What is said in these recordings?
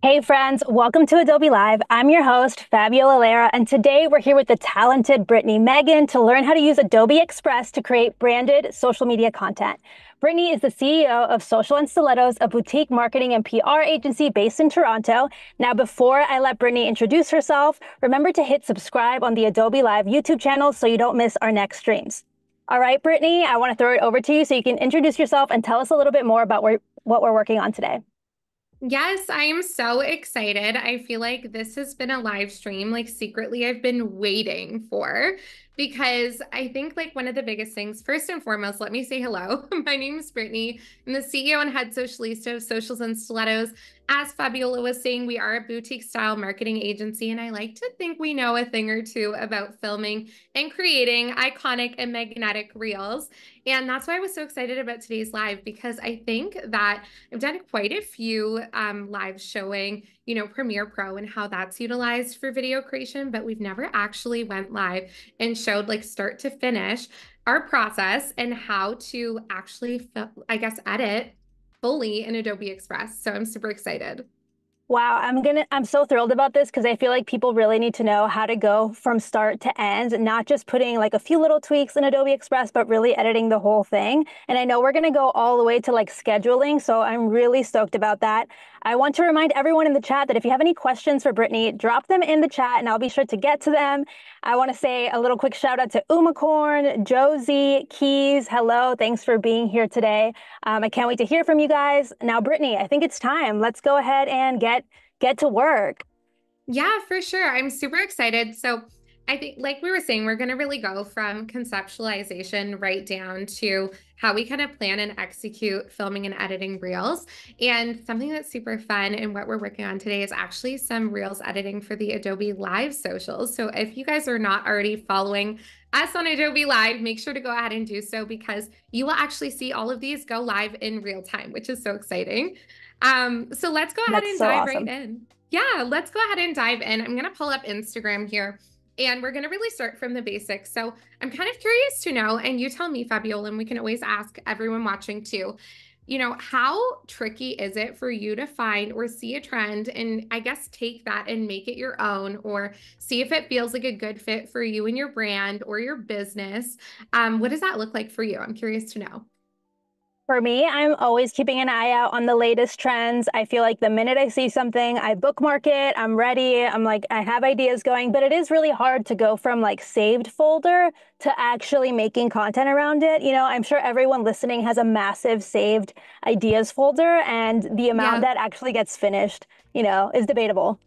Hey friends, welcome to Adobe Live. I'm your host, Fabiola Lara, and today we're here with the talented Brittney Megann to learn how to use Adobe Express to create branded social media content. Brittney is the CEO of Social and Stilettos, a boutique marketing and PR agency based in Toronto. Now, before I let Brittney introduce herself, remember to hit subscribe on the Adobe Live YouTube channel so you don't miss our next streams. All right, Brittney, I want to throw it over to you so you can introduce yourself and tell us a little bit more about what we're working on today. Yes, I am so excited. I feel like this has been a live stream, like secretly I've been waiting for because I think like one of the biggest things, first and foremost, let me say hello. My name is Brittney. I'm the CEO and head socialista of Socials and Stilettos. As Fabiola was saying, we are a boutique style marketing agency, and I like to think we know a thing or two about filming and creating iconic and magnetic reels. And that's why I was so excited about today's live, because I think that I've done quite a few live showing, Premiere Pro and how that's utilized for video creation, but we've never actually went live and showed like start to finish our process and how to actually, I guess, edit fully in Adobe Express. So I'm super excited. Wow, I'm so thrilled about this because I feel like people really need to know how to go from start to end, not just putting like a few little tweaks in Adobe Express, but really editing the whole thing. And I know we're going to go all the way to like scheduling, so I'm really stoked about that. I want to remind everyone in the chat that if you have any questions for Brittney, drop them in the chat and I'll be sure to get to them. I want to say a little quick shout out to Umacorn, Josie, Keys. Hello, thanks for being here today. I can't wait to hear from you guys. Now, Brittney, I think it's time. Let's go ahead and get to work. Yeah, for sure. I'm super excited. So I think, like we were saying, we're going to really go from conceptualization right down to how we kind of plan and execute filming and editing reels. And something that's super fun and what we're working on today is actually some reels editing for the Adobe Live socials. So if you guys are not already following us on Adobe Live, make sure to go ahead and do so because you will actually see all of these go live in real time, which is so exciting. So let's go ahead That's and so dive right awesome. in. Yeah, let's go ahead and dive in. I'm going to pull up Instagram here and we're going to really start from the basics. So I'm kind of curious to know, and you tell me, Fabiola, and we can always ask everyone watching too, how tricky is it for you to find or see a trend and I guess take that and make it your own or see if it feels like a good fit for you and your brand or your business? What does that look like for you? I'm curious to know. For me, I'm always keeping an eye out on the latest trends. I feel like the minute I see something, I bookmark it, I'm ready. I'm like, I have ideas going, but it is really hard to go from like saved folder to actually making content around it. I'm sure everyone listening has a massive saved ideas folder, and the amount Yeah. that actually gets finished, is debatable.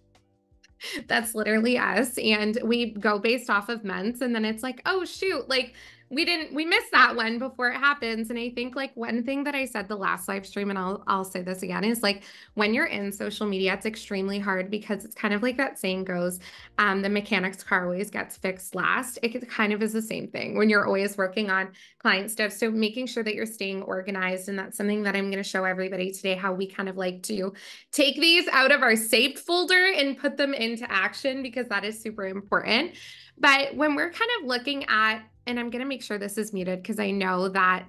That's literally us. And we go based off of months. And then it's like, oh, shoot, like we missed that one before it happens. And I think like one thing that I said the last live stream, and I'll say this again, is like when you're in social media, it's extremely hard because it's kind of like that saying goes, the mechanic's car always gets fixed last. It kind of is the same thing when you're always working on client stuff. So making sure that you're staying organized. And that's something that I'm going to show everybody today, how we kind of like to take these out of our saved folder and put them into action because that is super important. But when we're kind of looking at, and I'm going to make sure this is muted because I know that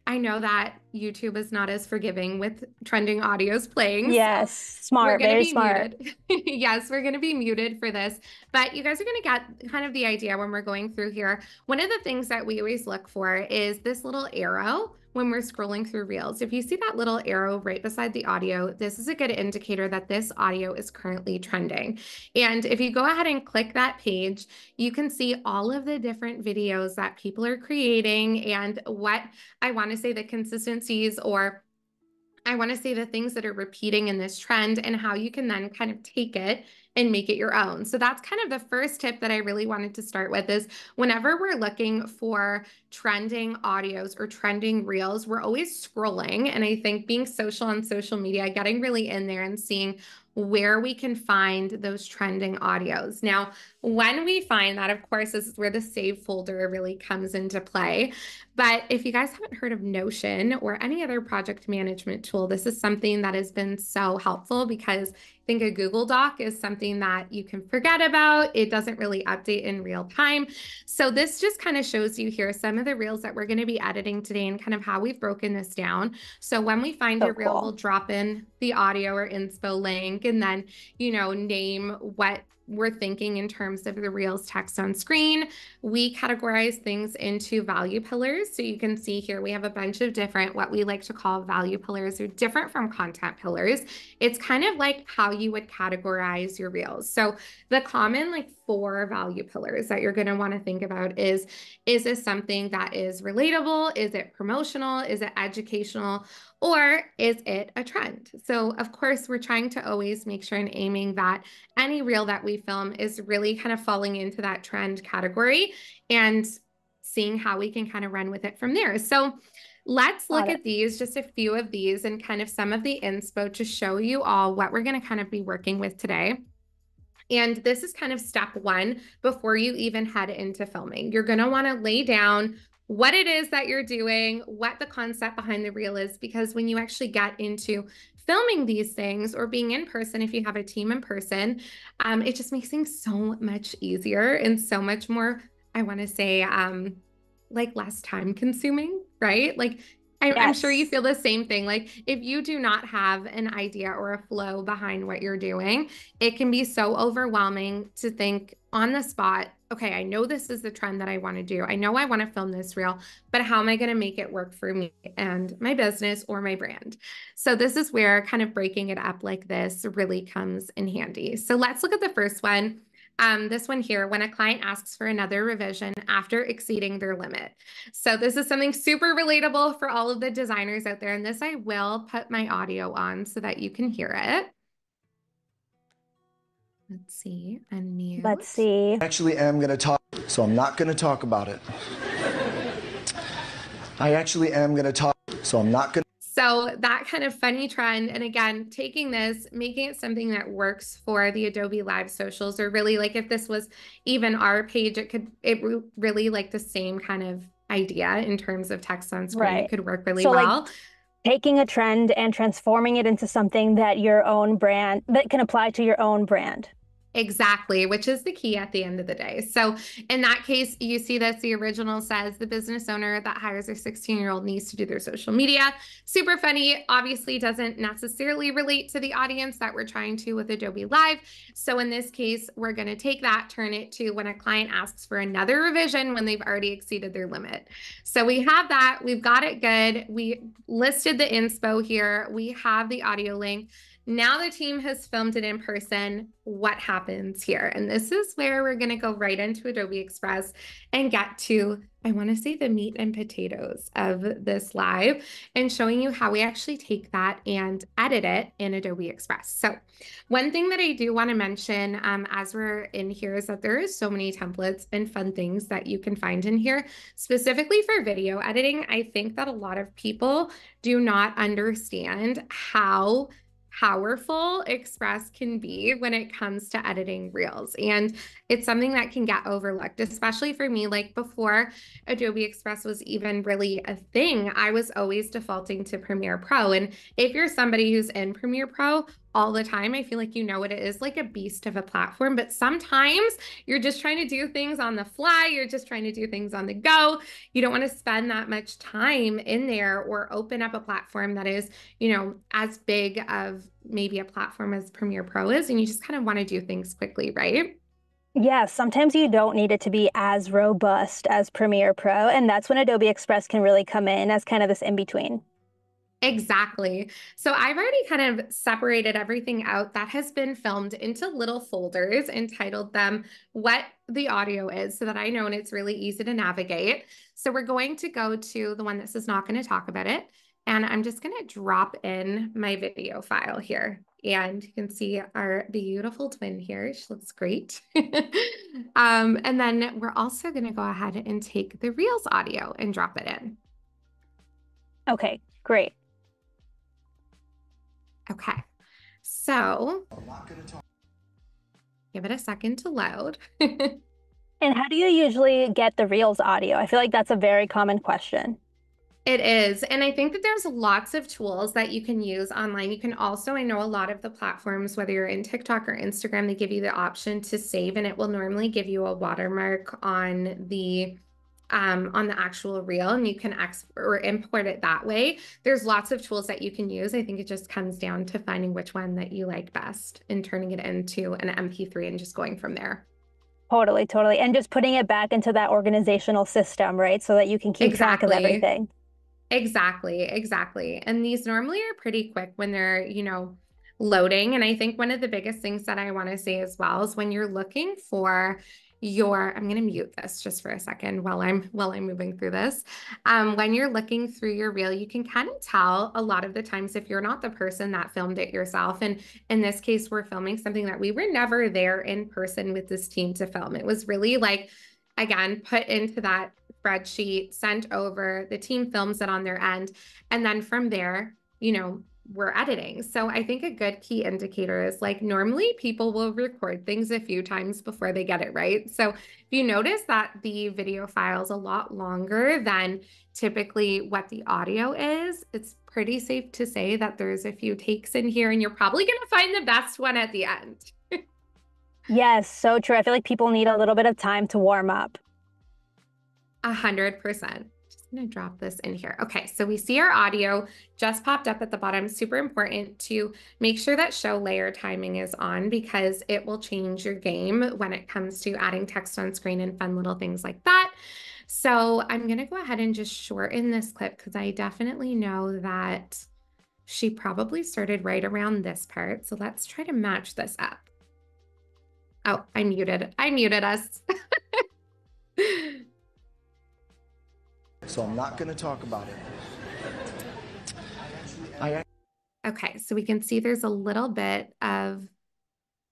YouTube is not as forgiving with trending audios playing. So Yes, we're smart, going to very be smart. muted. Yes, we're going to be muted for this, but you guys are going to get kind of the idea when we're going through here. One of the things that we always look for is this little arrow when we're scrolling through reels. If you see that little arrow right beside the audio, this is a good indicator that this audio is currently trending. And if you go ahead and click that page, you can see all of the different videos that people are creating and what I want to say the consistencies or I want to say the things that are repeating in this trend and how you can then kind of take it and make it your own. So that's kind of the first tip that I really wanted to start with is whenever we're looking for trending audios or trending reels, we're always scrolling. And I think being social on social media, getting really in there and seeing where we can find those trending audios. Now, when we find that, of course, this is where the save folder really comes into play. But if you guys haven't heard of Notion or any other project management tool, this is something that has been so helpful because I think a Google Doc is something that you can forget about. It doesn't really update in real time. So this just kind of shows you here some of the reels that we're going to be editing today and kind of how we've broken this down. So when we find So your reel, we'll cool. drop in the audio or inspo link. link and then, name what we're thinking in terms of the Reels text on screen. We categorize things into value pillars. So you can see here, we have a bunch of different, what we like to call value pillars. They're different from content pillars. It's kind of like how you would categorize your Reels. So the common like 4 value pillars that you're going to want to think about is this something that is relatable? Is it promotional? Is it educational? Or is it a trend? So of course, we're trying to always make sure and aiming that any reel that we film is really kind of falling into that trend category and seeing how we can kind of run with it from there. So let's look Got it. at these, just a few of these and kind of some of the inspo to show you all what we're going to kind of be working with today. And this is kind of step 1 before you even head into filming. You're going to want to lay down what it is that you're doing, what the concept behind the reel is, because when you actually get into filming these things or being in person, if you have a team in person, it just makes things so much easier and so much more, I want to say, like less time consuming, right? Like I'm sure you Yes. feel the same thing. Like if you do not have an idea or a flow behind what you're doing, it can be so overwhelming to think on the spot, okay, I know this is the trend that I want to do. I know I want to film this reel, but how am I going to make it work for me and my business or my brand? So this is where kind of breaking it up like this really comes in handy. So let's look at the first one. This one here, when a client asks for another revision after exceeding their limit. So this is something super relatable for all of the designers out there. And this I will put my audio on so that you can hear it. Let's see, Let's unmute. see. Actually am going to talk, so I'm not going to talk about it. I actually am going to talk, so I'm not going to. So that kind of funny trend. And again, taking this, making it something that works for the Adobe Live socials, or really like if this was even our page, it really like the same kind of idea in terms of text on screen. It Right. could work really So like well. taking a trend and transforming it into something that your own brand, that can apply to your own brand. Exactly, which is the key at the end of the day. So in that case, you see this, the original says the business owner that hires their 16-year-old needs to do their social media. Super funny, obviously doesn't necessarily relate to the audience that we're trying to with Adobe Live. So in this case, we're going to take that, turn it to when a client asks for another revision when they've already exceeded their limit. So we have that, we've got it good. We listed the inspo here. We have the audio link. Now the team has filmed it in person. What happens here? And this is where we're going to go right into Adobe Express and get to, I want to say, the meat and potatoes of this live and showing you how we actually take that and edit it in Adobe Express. So one thing that I do want to mention as we're in here is that there is so many templates and fun things that you can find in here, specifically for video editing. I think that a lot of people do not understand how powerful Express can be when it comes to editing reels. And it's something that can get overlooked, especially for me. Like before Adobe Express was even really a thing, I was always defaulting to Premiere Pro. And if you're somebody who's in Premiere Pro all the time, I feel like you know what it is, like a beast of a platform. But sometimes you're just trying to do things on the fly. You're just trying to do things on the go. You don't want to spend that much time in there or open up a platform that is, as big of maybe a platform as Premiere Pro is, and you just kind of want to do things quickly, right? Yeah, sometimes you don't need it to be as robust as Premiere Pro, and that's when Adobe Express can really come in as kind of this in-between. Exactly. So I've already kind of separated everything out that has been filmed into little folders and titled them what the audio is so that I know and it's really easy to navigate. So we're going to go to the one that says not going to talk about it. And I'm just going to drop in my video file here. And you can see our beautiful twin here. She looks great. And then we're also going to go ahead and take the Reels audio and drop it in. Okay, great. Okay, so give it a second to load. And how do you usually get the Reels audio? I feel like that's a very common question. It is. And I think that there's lots of tools that you can use online. You can also, I know a lot of the platforms, whether you're in TikTok or Instagram, they give you the option to save, and it will normally give you a watermark on the on the actual reel, and you can export or import it that way. There's lots of tools that you can use. I think it just comes down to finding which one that you like best and turning it into an MP3 and just going from there. Totally, totally. And just putting it back into that organizational system, right? So that you can keep track of everything. Exactly. And these normally are pretty quick when they're, loading. And I think one of the biggest things that I want to say as well is when you're looking for I'm going to mute this just for a second while I'm moving through this. When you're looking through your reel, you can kind of tell a lot of the times if you're not the person that filmed it yourself. And in this case, we're filming something that we were never there in person with this team to film. It was really like, again, put into that spreadsheet, sent over, the team films it on their end. And then from there, we're editing. So I think a good key indicator is like normally people will record things a few times before they get it right. So if you notice that the video file is a lot longer than typically what the audio is, it's pretty safe to say that there's a few takes in here and you're probably going to find the best one at the end. Yes, so true. I feel like people need a little bit of time to warm up. 100%. I'm going to drop this in here. Okay, so we see our audio just popped up at the bottom. Super important to make sure that show layer timing is on because it will change your game when it comes to adding text on screen and fun little things like that. So I'm going to go ahead and just shorten this clip because I definitely know that she probably started right around this part. So let's try to match this up. Oh, I muted us. So I'm not going to talk about it. Okay, so we can see there's a little bit of,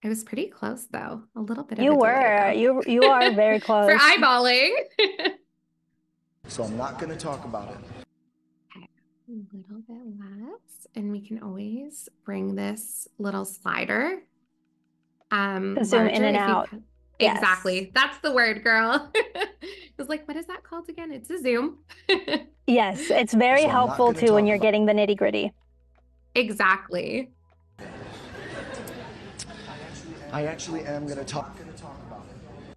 I was pretty close though, a little bit of a delay, you are very close. For eyeballing. So I'm not going to talk about it. Okay, a little bit less, and we can always bring this little slider zoom in and out. Exactly. Yes. That's the word, girl. I was like, what is that called again? It's a zoom. Yes, it's very helpful too when you're getting the nitty-gritty. Exactly. I actually am going to talk about it.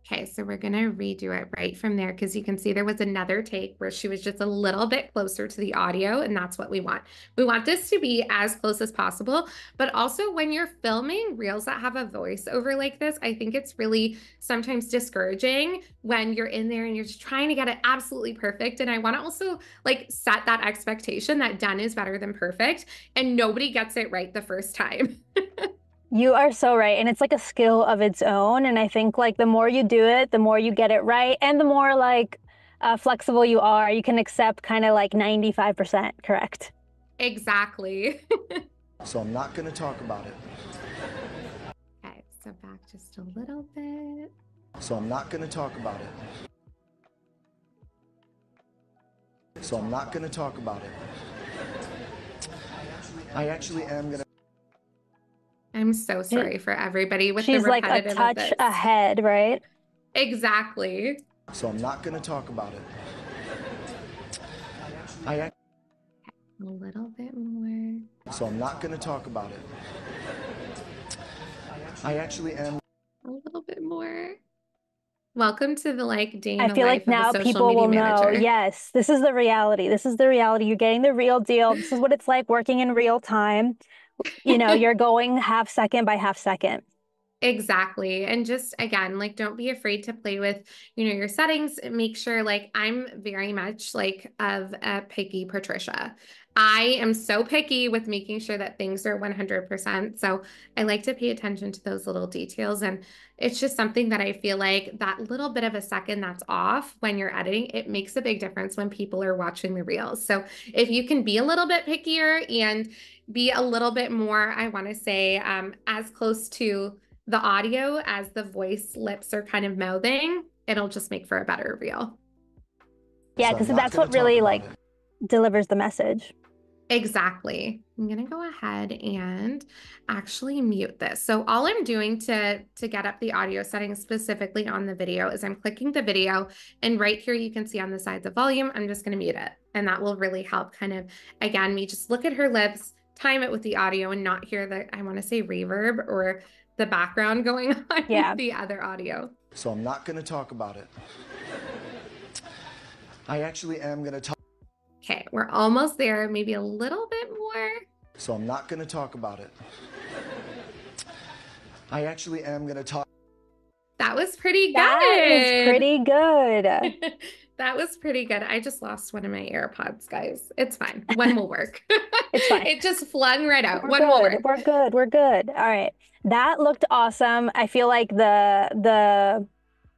Okay, so we're going to redo it right from there because you can see there was another take where she was just a little bit closer to the audio, and that's what we want. We want this to be as close as possible, but also when you're filming reels that have a voiceover like this, I think it's really sometimes discouraging when you're in there and you're just trying to get it absolutely perfect. And I want to also like set that expectation that done is better than perfect, and nobody gets it right the first time. You are so right. And it's like a skill of its own. And I think like the more you do it, the more you get it right. And the more like flexible you are, you can accept kind of like 95% correct. Exactly. So I'm not going to talk about it. Okay, so back just a little bit. So I'm not going to talk about it. So I'm not going to talk about it. I actually am going to. I'm so sorry for everybody with She's the repetitive like a touch ahead, right? Exactly. So I'm not going to talk about it. A little bit more. So I'm not going to talk about it. I actually am. A little bit more. Welcome to the day in I the feel life like now of a social people media will know, manager. yes, this is the reality. This is the reality. You're getting the real deal. This is what it's like working in real time. You're going half second by half second. Exactly. And just again, don't be afraid to play with, your settings. Make sure I'm very much of a picky Patricia. I am so picky with making sure that things are 100%. So I like to pay attention to those little details. And it's just something that I feel like that little bit of a second that's off when you're editing, it makes a big difference when people are watching the reels. So if you can be a little bit pickier and be a little bit more, I want to say, as close to the audio as the voice lips are kind of mouthing, it'll just make for a better reel. Yeah, because that's what really delivers the message. Exactly. I'm going to go ahead and actually mute this. So all I'm doing to get up the audio settings specifically on the video is I'm clicking the video, and right here you can see on the side the volume. I'm just going to mute it, and that will really help kind of, again, me just look at her lips, time it with the audio, and not hear the, I want to say reverb or the background going on with the other audio. So I'm not going to talk about it. I actually am going to talk. Okay, we're almost there, maybe a little bit more. So I'm not going to talk about it. I actually am going to talk. That was pretty That is good. pretty good. That was pretty good. I just lost one of my AirPods, guys. It's fine. One will work. It's fine. It just flung right out. We're One will good. work. We're good. We're good. All right. That looked awesome. I feel like the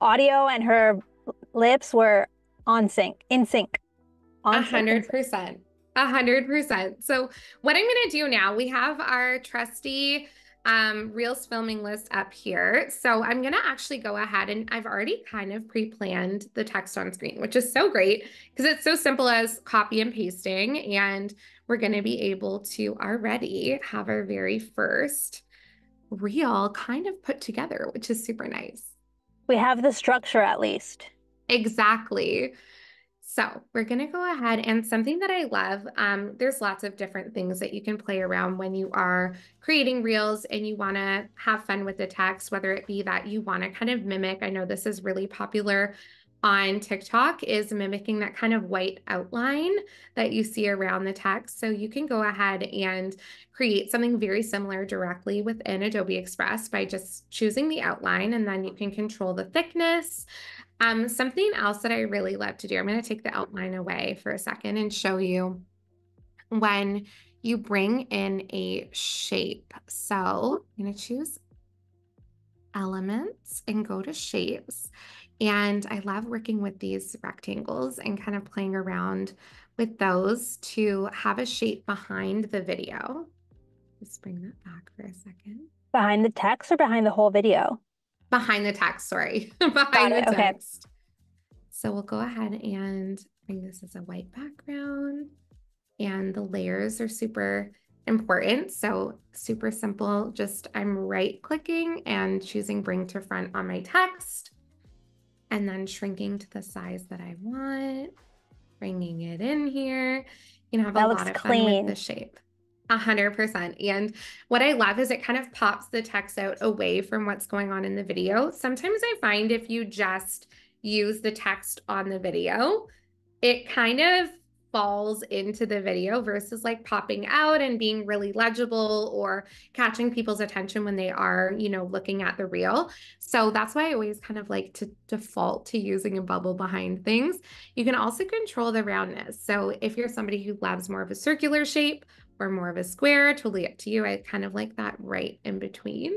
audio and her lips were on sync, in sync, on sync. 100%. 100%. So what I'm going to do now, we have our trusty Reels filming list up here. So I'm going to actually go ahead and I've already kind of pre-planned the text on screen, which is so great because it's so simple as copy and pasting. And we're going to be able to already have our very first reel kind of put together, which is super nice. We have the structure at least. Exactly. So we're going to go ahead, and something that I love, there's lots of different things that you can play around when you are creating reels and you want to have fun with the text, whether it be that you want to kind of mimic. I know this is really popular on TikTok, is mimicking that kind of white outline that you see around the text. So you can go ahead and create something very similar directly within Adobe Express by just choosing the outline, and then you can control the thickness. Something else that I really love to do, I'm going to take the outline away for a second and show you when you bring in a shape. So I'm going to choose elements and go to shapes. And I love working with these rectangles and kind of playing around with those to have a shape behind the video. Let's bring that back for a second. Behind the text or behind the whole video? Behind the text, sorry. Behind the text. So we'll go ahead and bring this as a white background. And the layers are super important. So super simple. Just I'm right clicking and choosing bring to front on my text. And then shrinking to the size that I want. Bringing it in here. You can have a lot of fun with the shape. 100%. And what I love is it kind of pops the text out away from what's going on in the video. Sometimes I find if you just use the text on the video, it kind of falls into the video versus like popping out and being really legible or catching people's attention when they are, you know, looking at the reel. So that's why I always kind of like to default to using a bubble behind things. You can also control the roundness. So if you're somebody who loves more of a circular shape or more of a square, totally up to you. I kind of like that right in between.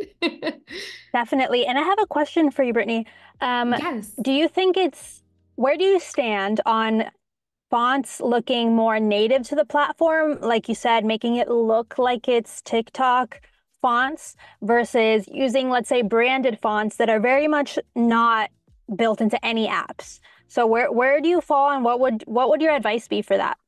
Definitely. And I have a question for you, Brittney. Yes. Do you think where do you stand on fonts looking more native to the platform, like you said, making it look like it's TikTok fonts versus using, let's say, branded fonts that are very much not built into any apps? So where do you fall, and what would your advice be for that?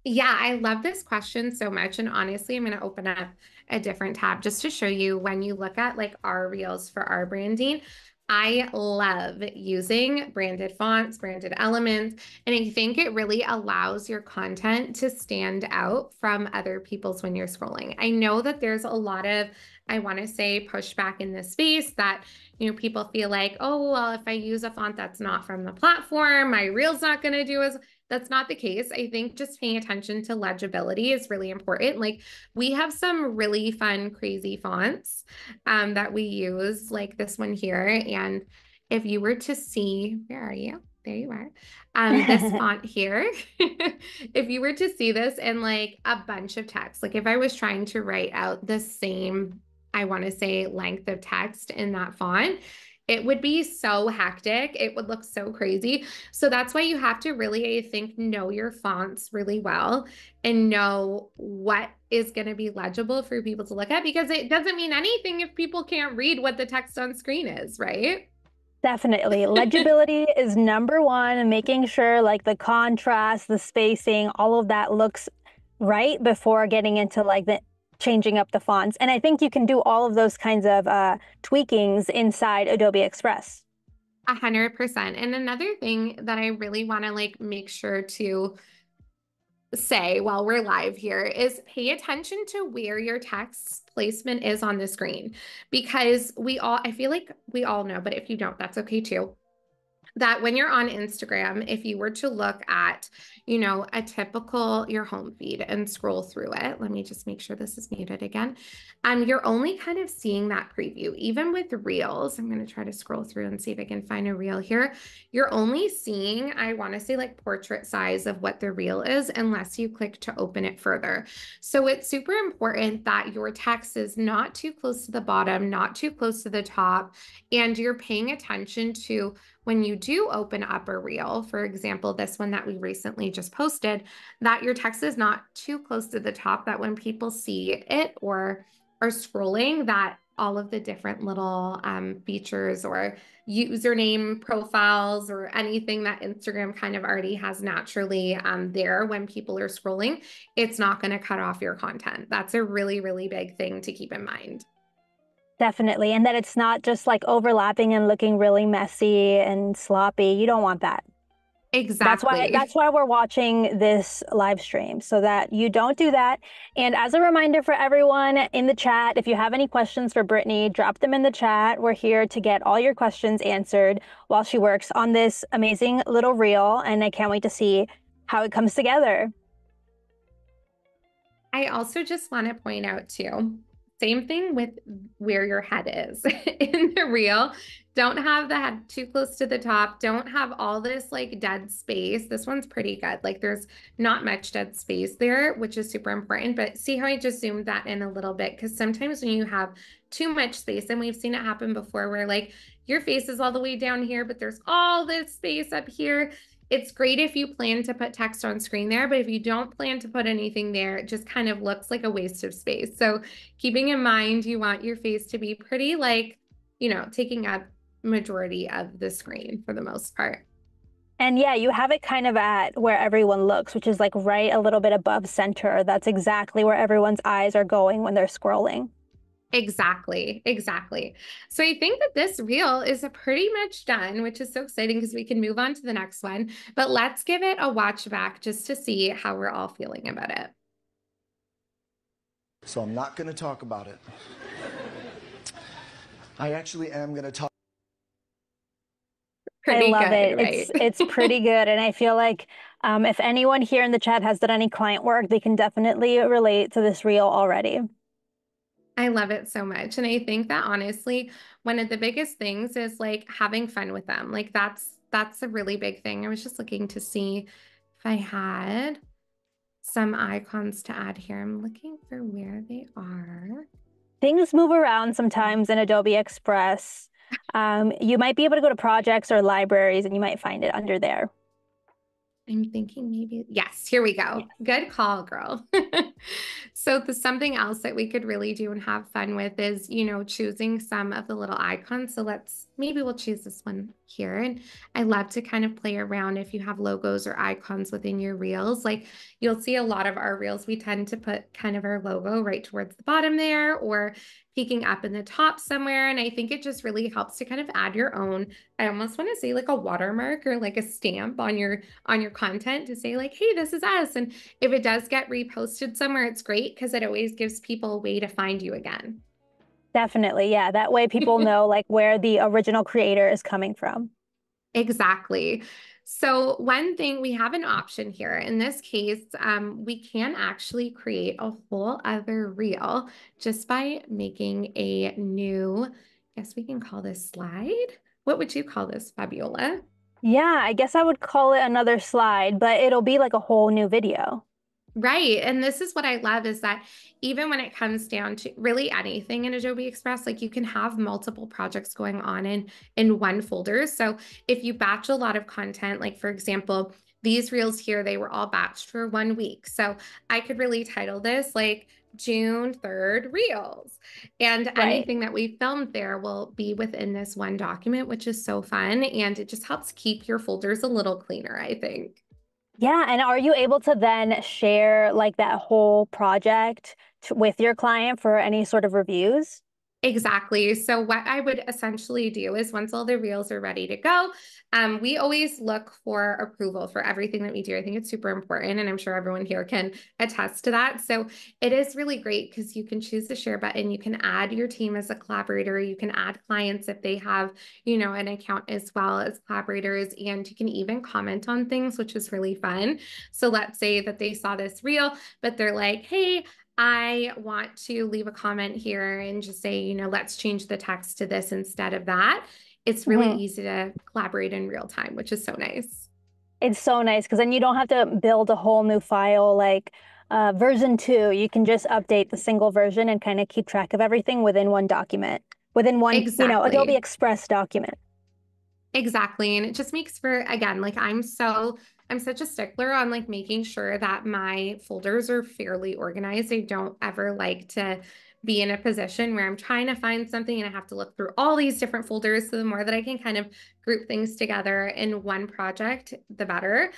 Yeah, I love this question so much. And honestly, I'm going to open up a different tab just to show you when you look at like our reels for our branding. I love using branded fonts, branded elements, and I think it really allows your content to stand out from other people's when you're scrolling. I know that there's a lot of, I want to say, pushback in this space that, you know, people feel like, oh, well, if I use a font that's not from the platform, my reel's not going to do as. That's not the case. I think just paying attention to legibility is really important. Like we have some really fun, crazy fonts that we use, like this one here. And if you were to see, where are you? There you are. This font here, if you were to see this in like a bunch of text, like if I was trying to write out the same, I want to say, length of text in that font, it would be so hectic. It would look so crazy. So that's why you have to really, I think, know your fonts really well and know what is going to be legible for people to look at, because it doesn't mean anything if people can't read what the text on screen is, right? Definitely. Legibility is number one, and making sure like the contrast, the spacing, all of that looks right before getting into like the changing up the fonts. And I think you can do all of those kinds of tweakings inside Adobe Express. 100%. And another thing that I really want to like make sure to say while we're live here is pay attention to where your text placement is on the screen, because I feel like we all know, but if you don't, that's okay too. that when you're on Instagram, if you were to look at, a typical your home feed and scroll through it, let me just make sure this is muted again. You're only kind of seeing that preview. Even with reels, I'm going to try to scroll through and see if I can find a reel here. You're only seeing, I want to say like portrait size of what the reel is, unless you click to open it further. So it's super important that your text is not too close to the bottom, not too close to the top, and you're paying attention to when you do open up a reel, for example, this one that we recently just posted, that your text is not too close to the top, that when people see it or are scrolling, that all of the different little features or username profiles or anything that Instagram kind of already has naturally there when people are scrolling, it's not going to cut off your content. That's a really, really big thing to keep in mind. Definitely. And that it's not just like overlapping and looking really messy and sloppy. You don't want that. Exactly. That's why we're watching this live stream, so that you don't do that. And as a reminder for everyone in the chat, if you have any questions for Brittney, drop them in the chat. We're here to get all your questions answered while she works on this amazing little reel, and I can't wait to see how it comes together. I also just want to point out too, same thing with where your head is in the reel. Don't have the head too close to the top. Don't have all this like dead space. This one's pretty good. Like there's not much dead space there, which is super important. But see how I just zoomed that in a little bit? Because sometimes when you have too much space, and we've seen it happen before, where like your face is all the way down here, but there's all this space up here. It's great if you plan to put text on screen there, but if you don't plan to put anything there, it just kind of looks like a waste of space. So keeping in mind, you want your face to be pretty like, taking up majority of the screen for the most part. And yeah, you have it kind of at where everyone looks, which is like right a little bit above center. That's exactly where everyone's eyes are going when they're scrolling. Exactly, exactly. So I think that this reel is pretty much done, which is so exciting because we can move on to the next one. But let's give it a watch back just to see how we're all feeling about it. So I'm not going to talk about it. I actually am going to talk. I love good, it. right? It's pretty good. And I feel like if anyone here in the chat has done any client work, they can definitely relate to this reel already. I love it so much. And I think that honestly, one of the biggest things is like having fun with them. Like that's a really big thing. I was just looking to see if I had some icons to add here. I'm looking for where they are. Things move around sometimes in Adobe Express. You might be able to go to projects or libraries and you might find it under there. I'm thinking maybe, yes, here we go. Yes. Good call, girl. So something else that we could really do and have fun with is, choosing some of the little icons. So maybe we'll choose this one here. And I love to kind of play around if you have logos or icons within your reels. Like you'll see a lot of our reels, we tend to put kind of our logo right towards the bottom there or peeking up in the top somewhere. And I think it just really helps to kind of add your own, I almost want to say like a watermark or like a stamp on your content to say like, hey, this is us. And if it does get reposted somewhere, it's great because it always gives people a way to find you again. Definitely. Yeah. That way people know like where the original creator is coming from. Exactly. So one thing, we have an option here. In this case, we can actually create a whole other reel just by making a new, I guess we can call this slide. What would you call this, Fabiola? Yeah, I guess I would call it another slide, but it'll be like a whole new video. Right. And this is what I love is that even when it comes down to really anything in Adobe Express, like you can have multiple projects going on in one folder. So if you batch a lot of content, like for example, these reels here, they were all batched for 1 week. So I could really title this like June 3rd Reels. And Right. anything that we filmed there will be within this one document, which is so fun. And it just helps keep your folders a little cleaner, I think. Yeah, and are you able to then share like that whole project with your client for any sort of reviews? Exactly. So what I would essentially do is once all the reels are ready to go, we always look for approval for everything that we do. I think it's super important, and I'm sure everyone here can attest to that. So it is really great because you can choose the share button. You can add your team as a collaborator. You can add clients if they have, an account as well as collaborators, and you can even comment on things, which is really fun. So let's say that they saw this reel, but they're like, hey, I want to leave a comment here and just say, let's change the text to this instead of that. It's really Mhm. easy to collaborate in real time, which is so nice. It's so nice because then you don't have to build a whole new file like version 2. You can just update the single version and kind of keep track of everything within one document, within one, Adobe Exactly. Express document. Exactly. And it just makes for, again, like I'm such a stickler on like making sure that my folders are fairly organized. I don't ever like to be in a position where I'm trying to find something and I have to look through all these different folders. So the more that I can kind of group things together in one project, the better.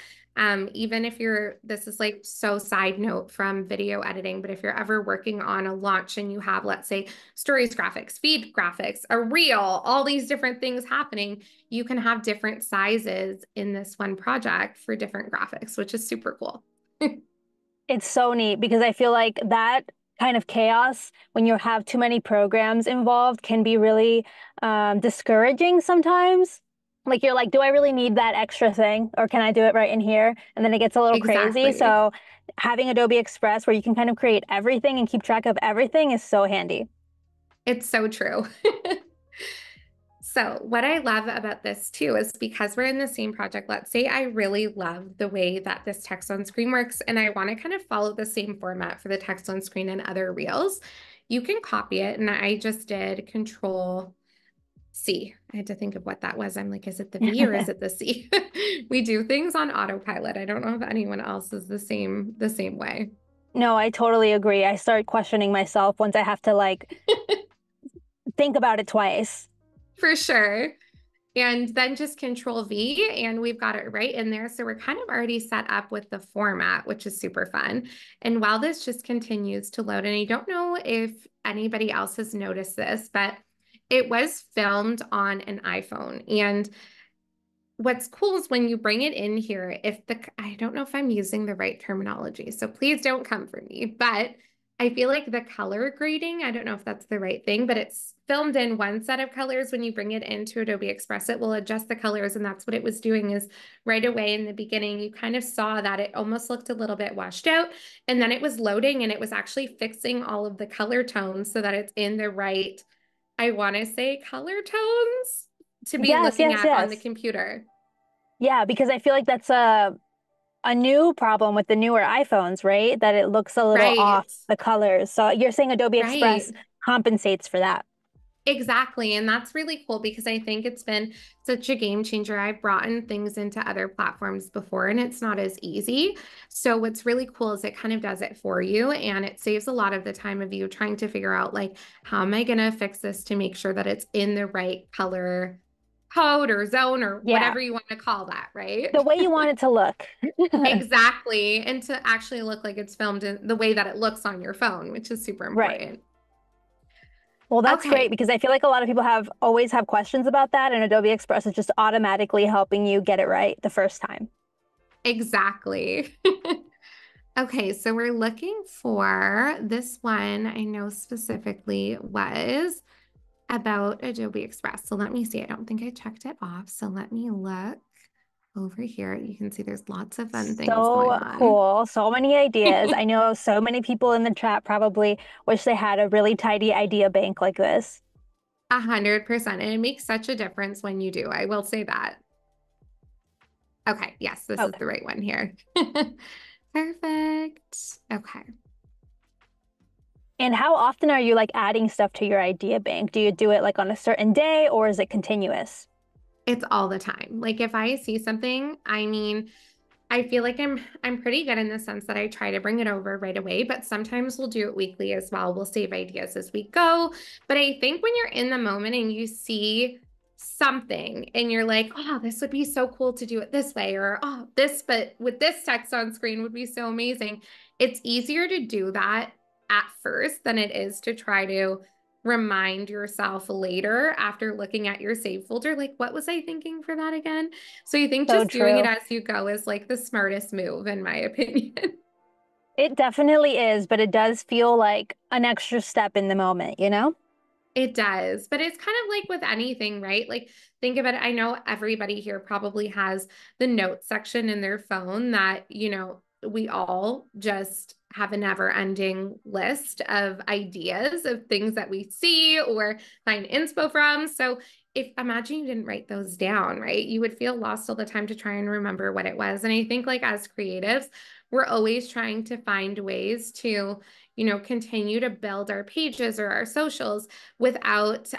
Even if this is like so side note from video editing, but if you're ever working on a launch and you have, let's say, stories graphics, feed graphics, a reel, all these different things happening, you can have different sizes in this one project for different graphics, which is super cool. It's so neat because I feel like that kind of chaos when you have too many programs involved can be really discouraging sometimes. Like you're like, do I really need that extra thing or can I do it right in here? And then it gets a little crazy. Exactly. So having Adobe Express where you can kind of create everything and keep track of everything is so handy. It's so true. So what I love about this too is because we're in the same project, let's say I really love the way that this text on screen works and I want to kind of follow the same format for the text on screen and other reels. You can copy it, and I just did Control C. I had to think of what that was. I'm like, is it the V or is it the C? We do things on autopilot. I don't know if anyone else is the same way. No, I totally agree. I start questioning myself once I have to like think about it twice. For sure. And then just Control V, and we've got it right in there. So we're kind of already set up with the format, which is super fun. And while this just continues to load, and I don't know if anybody else has noticed this, but it was filmed on an iPhone. And what's cool is when you bring it in here, I don't know if I'm using the right terminology, so please don't come for me, but I feel like the color grading, I don't know if that's the right thing, but it's filmed in one set of colors. When you bring it into Adobe Express, it will adjust the colors. And that's what it was doing is right away in the beginning, you kind of saw that it almost looked a little bit washed out. And then it was loading and it was actually fixing all of the color tones so that it's in the right, I want to say color tones to be Yes, looking yes, at on the yes. computer. Yeah, because I feel like that's a new problem with the newer iPhones, right? That it looks a little off Right, the colors. So you're saying Adobe Express right. compensates for that. Exactly. And that's really cool because I think it's been such a game changer. I've brought in things into other platforms before and it's not as easy. So what's really cool is it kind of does it for you and it saves a lot of the time of you trying to figure out like, how am I going to fix this to make sure that it's in the right color code or zone or Yeah, whatever you want to call that, right? the way you want it to look. Exactly. And to actually look like it's filmed in the way that it looks on your phone, which is super Right. important. Well, that's great Okay. because I feel like a lot of people always have questions about that, and Adobe Express is just automatically helping you get it right the first time. Exactly. Okay, so we're looking for this one. I know specifically was about Adobe Express. So let me see. I don't think I checked it off. So let me look over here. You can see there's lots of fun things going So on. cool. So many ideas. I know so many people in the chat probably wish they had a really tidy idea bank like this. 100%. And it makes such a difference when you do. I will say that. Okay, yes, this is Okay. the right one here. Perfect. Okay. And how often are you like adding stuff to your idea bank? Do you do it like on a certain day or is it continuous? It's all the time. Like if I see something, I mean, I feel like I'm pretty good in the sense that I try to bring it over right away, but sometimes we'll do it weekly as well. We'll save ideas as we go. But I think when you're in the moment and you see something and you're like, oh, this would be so cool to do it this way, or oh, this, but with this text on screen would be so amazing. It's easier to do that at first than it is to try to remind yourself later after looking at your save folder, like, what was I thinking for that again? So I think So just doing it true. as you go is like the smartest move, in my opinion. It definitely is, but it does feel like an extra step in the moment, you know? It does, but it's kind of like with anything, right? Like, think about it. I know everybody here probably has the notes section in their phone that, we all just have a never ending list of ideas of things that we see or find inspo from. So, if imagine you didn't write those down, right? You would feel lost all the time to try and remember what it was. And I think, like, as creatives, we're always trying to find ways to, continue to build our pages or our socials without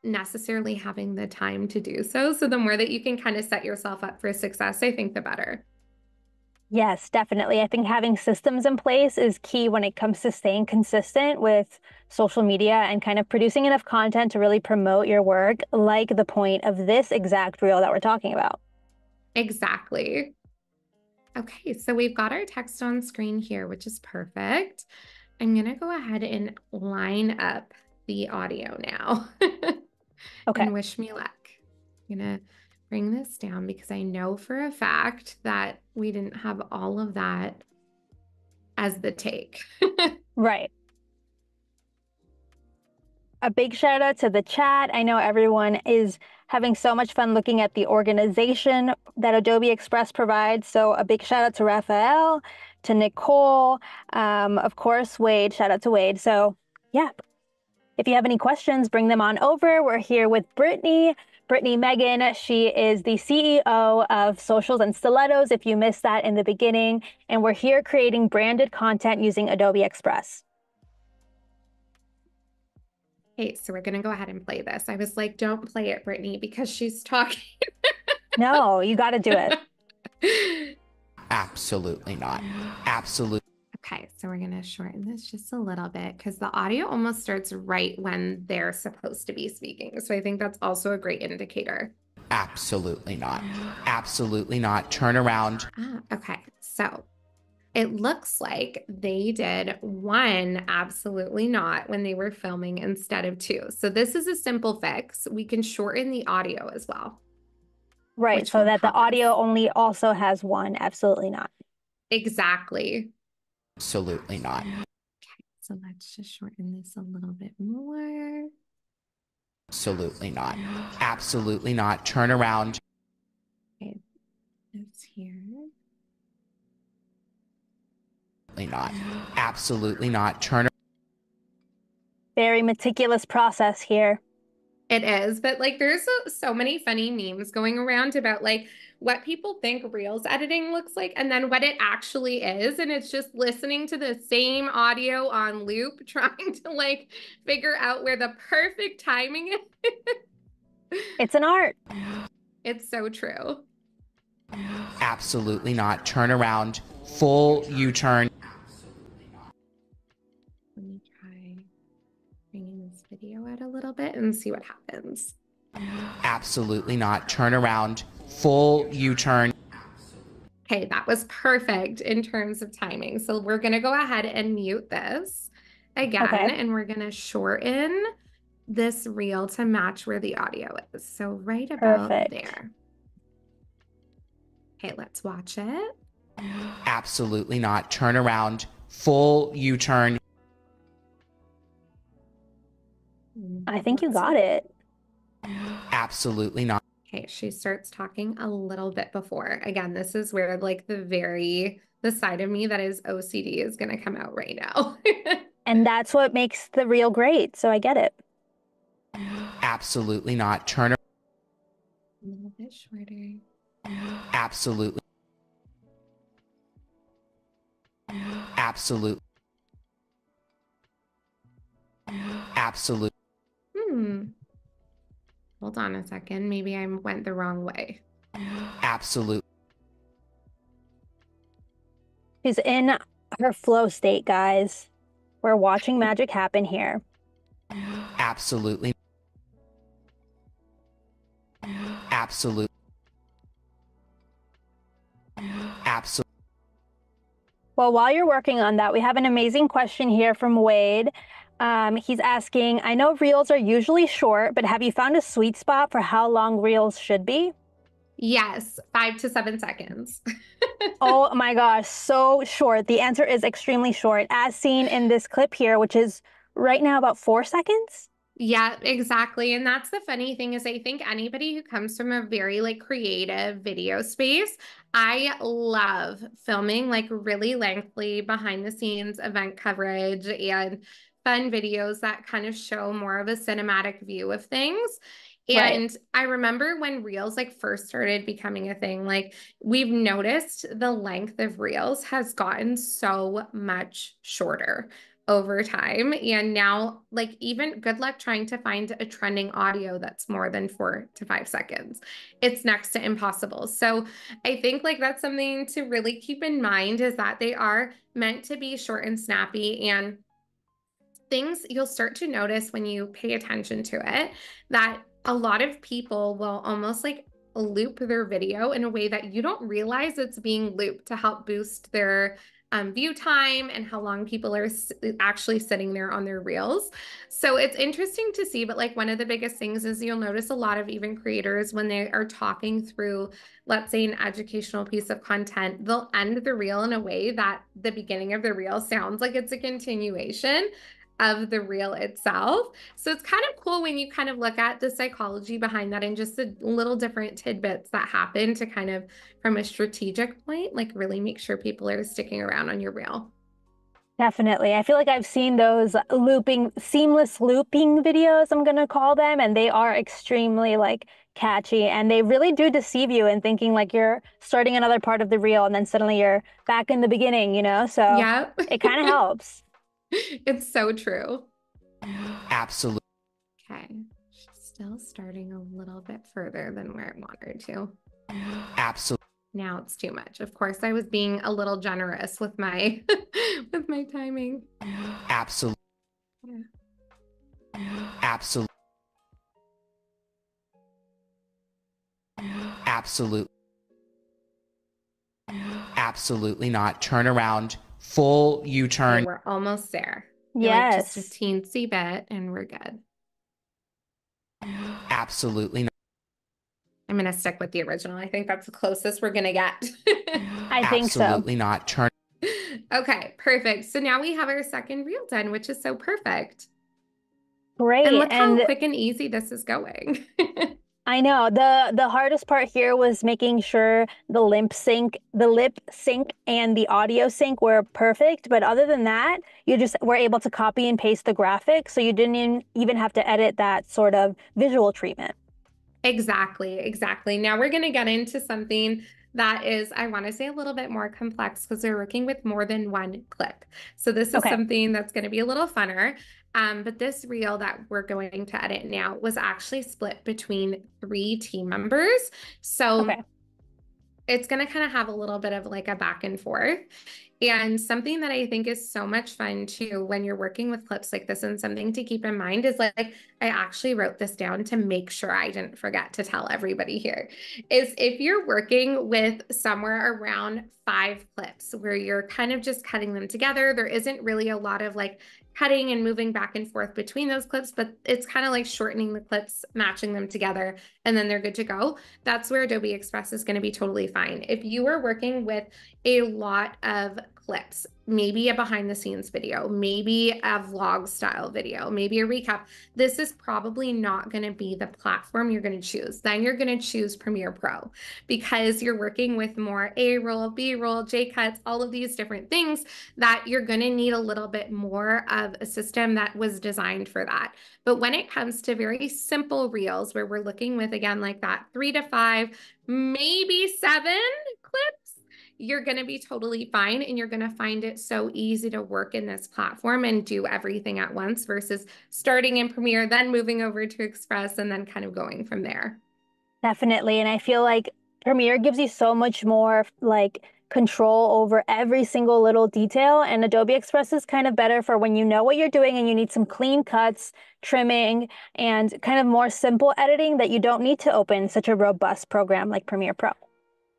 necessarily having the time to do so. So the more that you can kind of set yourself up for success, I think the better. Yes, definitely. I think having systems in place is key when it comes to staying consistent with social media and kind of producing enough content to really promote your work, like the point of this exact reel that we're talking about. Exactly. Okay, so we've got our text on screen here, which is perfect. I'm going to go ahead and line up the audio now Okay. and wish me luck. I'm going to bring this down because I know for a fact that we didn't have all of that as the take. Right. A big shout out to the chat. I know everyone is having so much fun looking at the organization that Adobe Express provides. So a big shout out to Raphael, to Nicole, of course, Wade. Shout out to Wade. So yeah, if you have any questions, bring them on over. We're here with Brittney Megann. She is the CEO of Socials and Stilettos, if you missed that in the beginning. And we're here creating branded content using Adobe Express. Okay, so we're going to go ahead and play this. I was like, don't play it, Brittney, because she's talking. No, you got to do it. Absolutely not. Absolutely. Okay, so we're going to shorten this just a little bit because the audio almost starts right when they're supposed to be speaking. So I think that's also a great indicator. Absolutely not. Absolutely not. Turn around. Okay, so it looks like they did one absolutely not when they were filming instead of two. So this is a simple fix. We can shorten the audio as well. Right, so that the audio only also has one. Absolutely not. Exactly. Absolutely not. Okay, so let's just shorten this a little bit more. Absolutely not. Absolutely not. Turn around. Okay, it's here. Not. Absolutely not. Turn. Very meticulous process here. It is, but like there's so many funny memes going around about like what people think Reels editing looks like and then what it actually is. And it's just listening to the same audio on loop, trying to like figure out where the perfect timing is. It's an art. It's so true. Absolutely not. Turn around. Full U-turn. Let me try bringing this video out a little bit and see what happens. Absolutely not. Turn around. Full U-turn. Okay, that was perfect in terms of timing. So we're going to go ahead and mute this again, and we're going to shorten this reel to match where the audio is. So right about there. Okay, let's watch it. Absolutely not. Turn around. Full U-turn. I think you got it. Absolutely not. Okay, she starts talking a little bit before. Again, this is where like the side of me that is OCD is going to come out right now. And that's what makes the reel great. So I get it. Absolutely not. Turn. A little bit shorter. Absolutely. Absolutely. Absolutely. Hold on a second. Maybe I went the wrong way. Absolutely. She's in her flow state, guys. We're watching magic happen here. Absolutely. Absolutely. Absolutely. Well, while you're working on that, we have an amazing question here from Wade. He's asking, I know reels are usually short, but have you found a sweet spot for how long reels should be? Yes, 5 to 7 seconds. Oh my gosh, so short. The answer is extremely short, as seen in this clip here, which is right now about 4 seconds. Yeah, exactly. And that's the funny thing is I think anybody who comes from a very like creative video space, I love filming like really lengthy behind the scenes event coverage and fun videos that kind of show more of a cinematic view of things. Right. And I remember when reels like first started becoming a thing, like we've noticed the length of reels has gotten so much shorter over time. And now, like, even good luck trying to find a trending audio that's more than 4 to 5 seconds. It's next to impossible. So I think like that's something to really keep in mind is that they are meant to be short and snappy, and things you'll start to notice when you pay attention to it that a lot of people will almost like loop their video in a way that you don't realize it's being looped to help boost their view time and how long people are actually sitting there on their reels. So it's interesting to see, but like one of the biggest things is you'll notice a lot of even creators when they are talking through, let's say, an educational piece of content, they'll end the reel in a way that the beginning of the reel sounds like it's a continuation of the reel itself. So it's kind of cool when you kind of look at the psychology behind that and just the little different tidbits that happen to kind of, from a strategic point, like really make sure people are sticking around on your reel. Definitely. I feel like I've seen those looping, seamless looping videos, I'm gonna call them, and they are extremely like catchy and they really do deceive you in thinking like you're starting another part of the reel and then suddenly you're back in the beginning, you know? So Yep. it kind of helps. It's so true. Absolutely. Okay. She's still starting a little bit further than where I want her to. Absolutely. Now it's too much. Of course, I was being a little generous with my with my timing. Absolutely. Yeah. Absolutely. Absolutely. Absolutely not. Turn around. Full U-turn. We're almost there. Like just a Yes. teensy bit and we're good. Absolutely not. I'm going to stick with the original. I think that's the closest we're going to get. I think so. Absolutely not. Turn. Okay, perfect. So now we have our second reel done, which is so perfect. Great. And look how And quick and easy this is going. I know the hardest part here was making sure the lip sync and the audio sync were perfect. But other than that, you just were able to copy and paste the graphics, so you didn't even have to edit that sort of visual treatment. Exactly, exactly. Now we're going to get into something that is, I want to say, a little bit more complex because we're working with more than one clip. So this is Okay. something that's going to be a little funner. But this reel that we're going to edit now was actually split between 3 team members. So Okay. it's going to kind of have a little bit of like a back and forth. And something that I think is so much fun too when you're working with clips like this, and something to keep in mind is like, I actually wrote this down to make sure I didn't forget to tell everybody here, is if you're working with somewhere around 5 clips where you're kind of just cutting them together, there isn't really a lot of like cutting and moving back and forth between those clips, but it's kind of like shortening the clips, matching them together, and then they're good to go. That's where Adobe Express is going to be totally fine. If you are working with a lot of clips, maybe a behind the scenes video, maybe a vlog style video, maybe a recap, this is probably not going to be the platform you're going to choose. Then you're going to choose Premiere Pro because you're working with more A-roll, B-roll, J-cuts, all of these different things that you're going to need a little bit more of a system that was designed for that. But when it comes to very simple reels where we're looking with, again, like that 3 to 5, maybe 7 clips, you're going to be totally fine. And you're going to find it so easy to work in this platform and do everything at once versus starting in Premiere, then moving over to Express and then kind of going from there. Definitely. And I feel like Premiere gives you so much more like control over every single little detail. And Adobe Express is kind of better for when you know what you're doing and you need some clean cuts, trimming, and kind of more simple editing that you don't need to open such a robust program like Premiere Pro.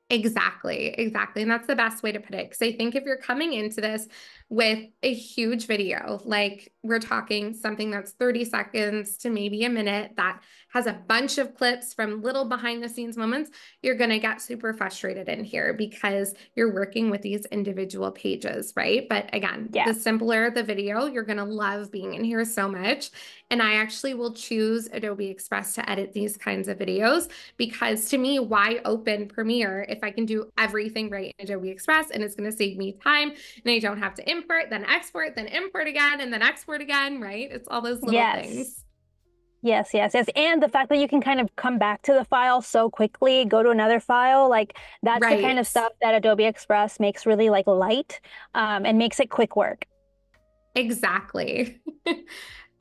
Exactly, exactly. And that's the best way to put it. Because I think if you're coming into this with a huge video. Like we're talking something that's 30 seconds to maybe a minute that has a bunch of clips from little behind the scenes moments, you're going to get super frustrated in here because you're working with these individual pages, right? But again, Yeah. the simpler the video, you're going to love being in here so much. And I actually will choose Adobe Express to edit these kinds of videos because to me, why open Premiere if I can do everything right in Adobe Express and it's going to save me time and I don't have to import, then export, then import again, and then export again, right? It's all those little things. Yes, yes, yes. And the fact that you can kind of come back to the file so quickly, go to another file, like that's the kind Right. of stuff that Adobe Express makes really like light, and makes it quick work. Exactly.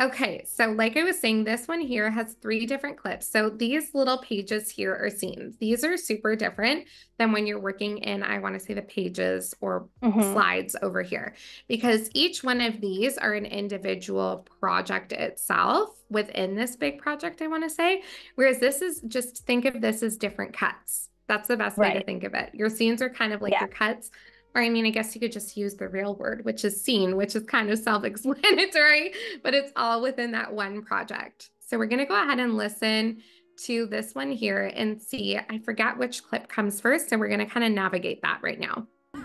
Okay, so like I was saying, this one here has 3 different clips. So these little pages here are scenes. These are super different than when you're working in, I want to say the pages or slides over here, because each one of these are an individual project itself within this big project, I want to say. Whereas this is just, think of this as different cuts. That's the best way to Right. think of it. Your scenes are kind of like Yeah. your cuts. Or I mean, I guess you could just use the real word, which is scene, which is kind of self-explanatory, but it's all within that one project. So we're going to go ahead and listen to this one here and see. I forgot which clip comes first, so we're going to kind of navigate that right now. It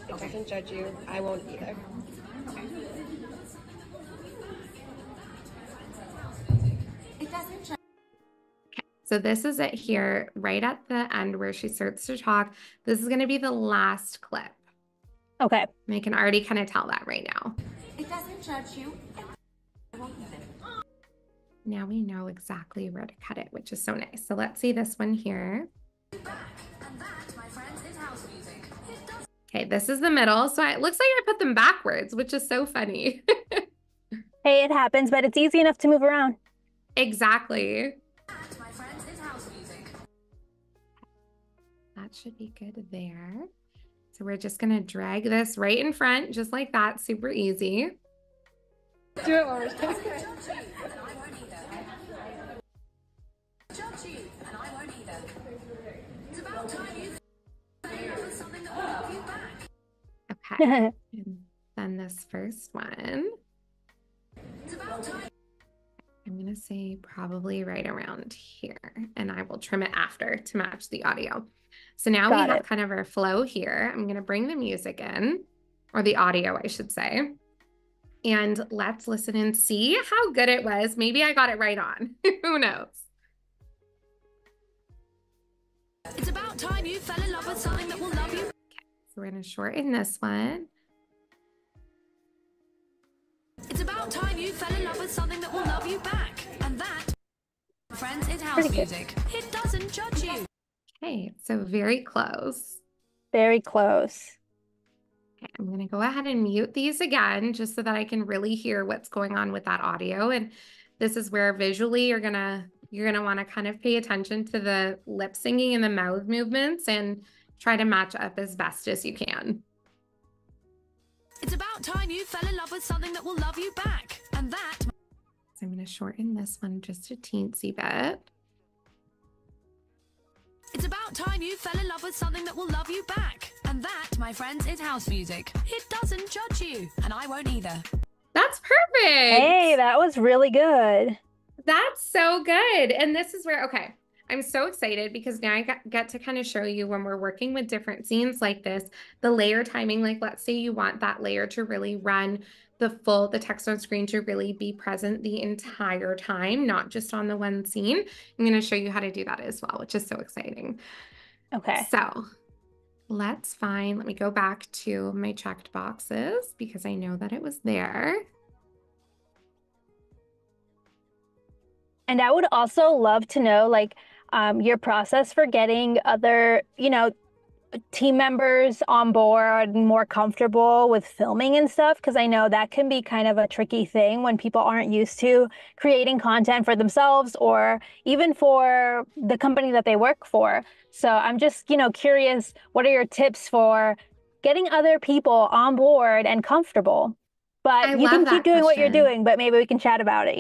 doesn't judge you. I won't either. It doesn't judge. So this is it here, right at the end where she starts to talk. This is going to be the last clip. Okay. And I can already kind of tell that right now. It doesn't judge you. I won't either. Now we know exactly where to cut it, which is so nice. So let's see this one here. And that, my friends, is house music. Okay, this is the middle. So it looks like I put them backwards, which is so funny. Hey, it happens, but it's easy enough to move around. Exactly. That, my friends, is house music. That should be good there. So we're just going to drag this right in front, just like that. Super easy. Do it one more time. Judge you, and I won't either. Judge you, and I won't either. It's about time you with something that will love you back. Okay. And then this first one, It's about time. I'm going to say probably right around here, and I will trim it after to match the audio. So now we have kind of our flow here. I'm going to bring the music in, or the audio, I should say. And let's listen and see how good it was. Maybe I got it right on. Who knows? It's about time you fell in love with something that will love you. So we're going to shorten this one. It's about time you fell in love with something that will love you back. And that, friends, is house music. It doesn't judge you. Okay, so very close. Very close. Okay, I'm going to go ahead and mute these again just so that I can really hear what's going on with that audio. And this is where visually you're going to want to kind of pay attention to the lip syncing and the mouth movements and try to match up as best as you can. It's about time you fell in love with something that will love you back. And that... So I'm going to shorten this one just a teensy bit. It's about time you fell in love with something that will love you back. And that, my friends, is house music. It doesn't judge you, and I won't either. That's perfect. Hey, that was really good. That's so good. And this is where, okay, I'm so excited because now I get to kind of show you when we're working with different scenes like this, the layer timing. Like let's say you want that layer to really run the text on screen to really be present the entire time, not just on the one scene. I'm going to show you how to do that as well, which is so exciting. Okay. So let me go back to my checked boxes because I know that it was there. And I would also love to know, like, your process for getting other, team members on board, more comfortable with filming and stuff, because I know that can be kind of a tricky thing when people aren't used to creating content for themselves or even for the company that they work for. So I'm just, curious, what are your tips for getting other people on board and comfortable? But you can keep doing what you're doing, but maybe we can chat about it,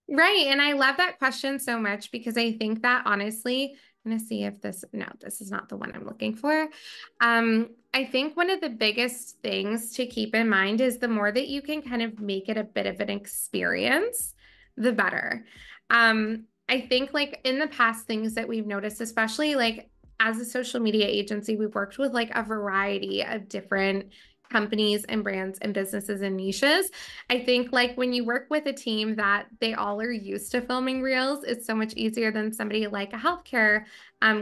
Right. And I love that question so much because I think that honestly, I'm gonna see if no, this is not the one I'm looking for. I think one of the biggest things to keep in mind is the more that you can kind of make it a bit of an experience, the better. I think like in the past things that we've noticed, especially like as a social media agency, we've worked with like a variety of different companies and brands and businesses and niches. I think like when you work with a team that they all are used to filming reels, it's so much easier than somebody like a healthcare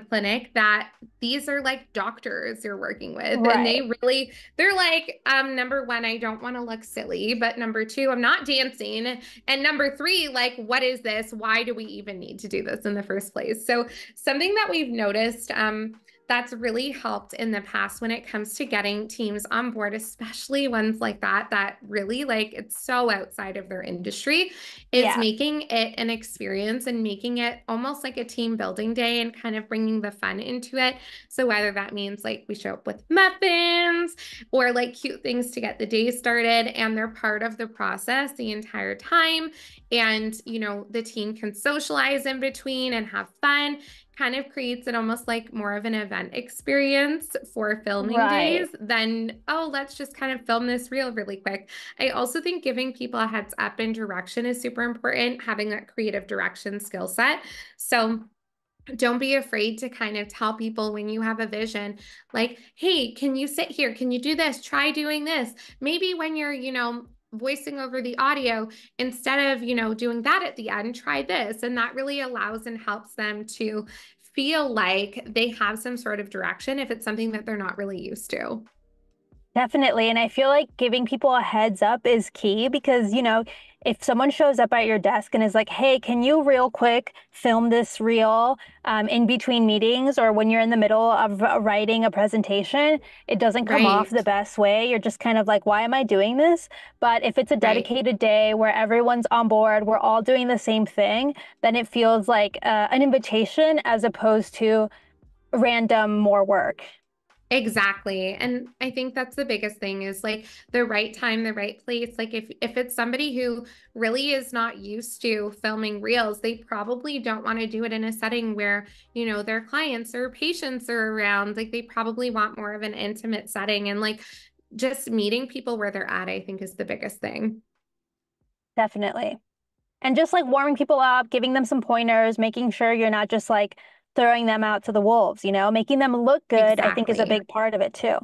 clinic that these are like doctors you're working with. And Right. they're like, number one, I don't want to look silly, but number two, I'm not dancing. And number three, like, what is this? Why do we even need to do this in the first place? So something that we've noticed, that's really helped in the past when it comes to getting teams on board, especially ones like that really like it's so outside of their industry, is Yeah. making it an experience and making it almost like a team building day and kind of bringing the fun into it. So whether that means like we show up with muffins or like cute things to get the day started and they're part of the process the entire time. And, you know, the team can socialize in between and have fun, kind of creates it almost like more of an event experience for filming Right. days than, oh, let's just kind of film this reel really quick. I also think giving people a heads up and direction is super important, having that creative direction skill set. So don't be afraid to kind of tell people when you have a vision, like, hey, can you sit here? Can you do this? Try doing this. Maybe when you're, you know, voicing over the audio, instead of, you know, doing that at the end, try this. And that really allows and helps them to feel like they have some sort of direction if it's something that they're not really used to. Definitely. And I feel like giving people a heads up is key because, if someone shows up at your desk and is like, hey, can you real quick film this reel in between meetings or when you're in the middle of writing a presentation, it doesn't come off Right, the best way. You're just kind of like, why am I doing this? But if it's a right. dedicated day where everyone's on board, we're all doing the same thing, then it feels like an invitation as opposed to random more work. Exactly. And I think that's the biggest thing is like the right time, the right place. Like if it's somebody who really is not used to filming reels, they probably don't want to do it in a setting where, you know, their clients or patients are around. Like they probably want more of an intimate setting and like just meeting people where they're at, I think is the biggest thing. Definitely. And just like warming people up, giving them some pointers, making sure you're not just like throwing them out to the wolves, making them look good, I think is a Exactly. big part of it too.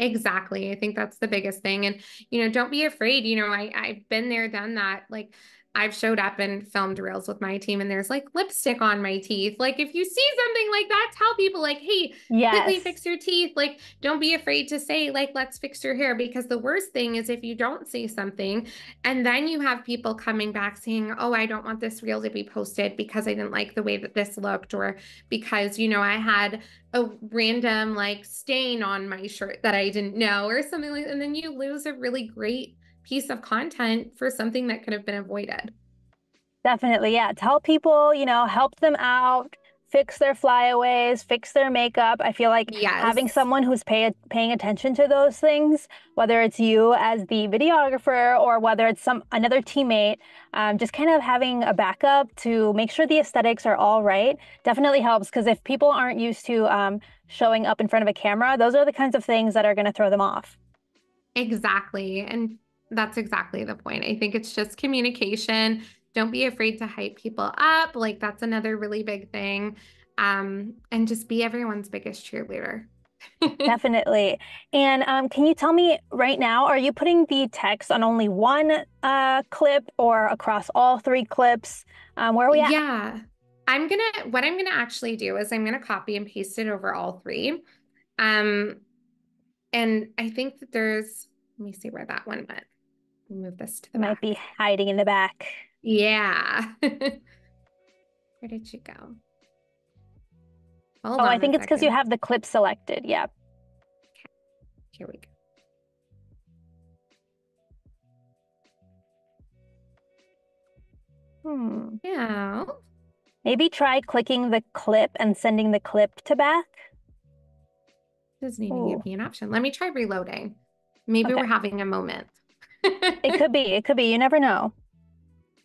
Exactly. I think that's the biggest thing. And, you know, don't be afraid. You know, I've been there, done that. Like I've showed up and filmed reels with my team and there's like lipstick on my teeth. Like if you see something like that, tell people like, hey, quickly Yes, fix your teeth. Like don't be afraid to say like, let's fix your hair. Because the worst thing is if you don't say something and then you have people coming back saying, oh, I don't want this reel to be posted because I didn't like the way that this looked or because, you know, I had a random like stain on my shirt that I didn't know or something like that. And then you lose a really great piece of content for something that could have been avoided. definitely. Yeah. Tell people, help them out, fix their flyaways, fix their makeup. I feel like having Yes. someone who's paying attention to those things, whether it's you as the videographer or whether it's another teammate, just kind of having a backup to make sure the aesthetics are all right definitely helps because if people aren't used to showing up in front of a camera, those are the kinds of things that are going to throw them off. Exactly. And that's exactly the point. I think it's just communication. Don't be afraid to hype people up. Like that's another really big thing. And just be everyone's biggest cheerleader. Definitely. And can you tell me right now, are you putting the text on only one clip or across all three clips? Where are we at? Yeah. What I'm gonna actually do is I'm gonna copy and paste it over all three. Um, and I think that let me see where that one went. Move this to the It might be back. hiding in the back. Yeah. Where did you go? Hold Oh, I on a think it's because you second. have the clip selected. Yeah. Here we go. Yeah. Maybe try clicking the clip and sending the clip to back. Doesn't even Ooh, give me an option. Let me try reloading. Maybe okay. we're having a moment. It could be. It could be. You never know.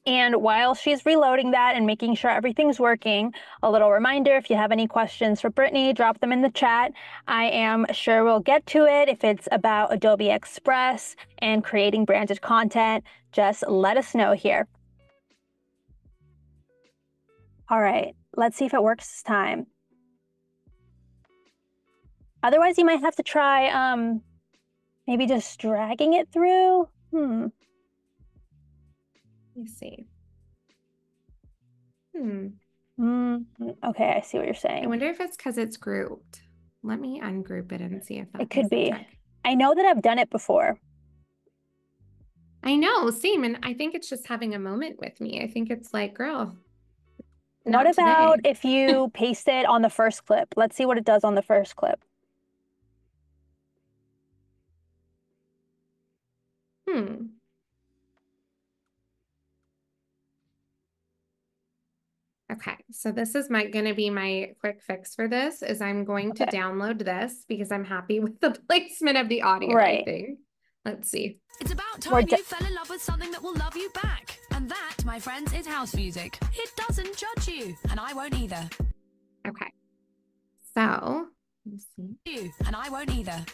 And while she's reloading that and making sure everything's working, a little reminder, if you have any questions for Brittney, drop them in the chat. I am sure we'll get to it. If it's about Adobe Express and creating branded content, just let us know here. All right, let's see if it works this time. Otherwise, you might have to try maybe just dragging it through. Let me see. Okay, I see what you're saying. I wonder if it's because it's grouped. Let me ungroup it and see if that It could does the be. trick. I know that I've done it before. I know, same. And I think it's just having a moment with me. I think it's like, girl, What not about today. if you paste it on the first clip? Let's see what it does on the first clip. Okay, so this is gonna be my quick fix for this is I'm going to download this because I'm happy with the placement of the audio, I think. Let's see. It's about time you fell in love with something that will love you back. And that, my friends, is house music. It doesn't judge you, and I won't either. Okay, so let's see. You, and I won't either.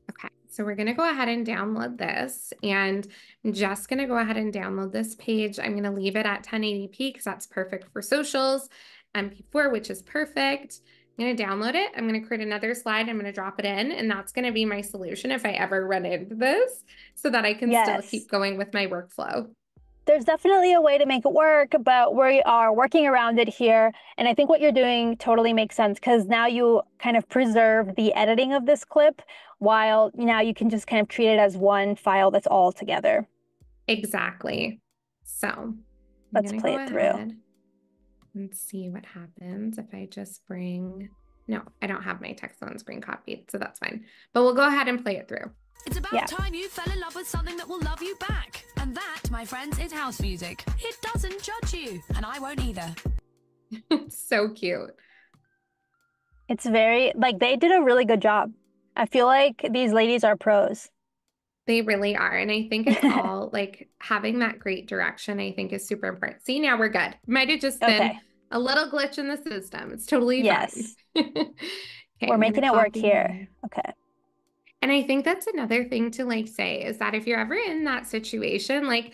Okay, so we're gonna go ahead and download this, and I'm just gonna go ahead and download this page. I'm gonna leave it at 1080p because that's perfect for socials. MP4, which is perfect. I'm gonna download it. I'm gonna create another slide. I'm gonna drop it in, and that's gonna be my solution if I ever run into this, so that I can still keep going with my workflow. There's definitely a way to make it work, but we are working around it here. And I think what you're doing totally makes sense because now you kind of preserve the editing of this clip while now you can just kind of treat it as one file that's all together. Exactly. So let's play it through and see what happens if I just bring, no, I don't have my text on screen copied, so that's fine. But we'll go ahead and play it through. It's about time you fell in love with something that will love you back. And that, my friends, is house music. It doesn't judge you, and I won't either. So cute. It's very, like, they did a really good job. I feel like these ladies are pros. They really are. And I think it's all like having that great direction, I think is super important. See, now we're good. Might have just been a little glitch in the system. It's totally fine. Okay, we're making it work here. Okay. And I think that's another thing to like say is that if you're ever in that situation, like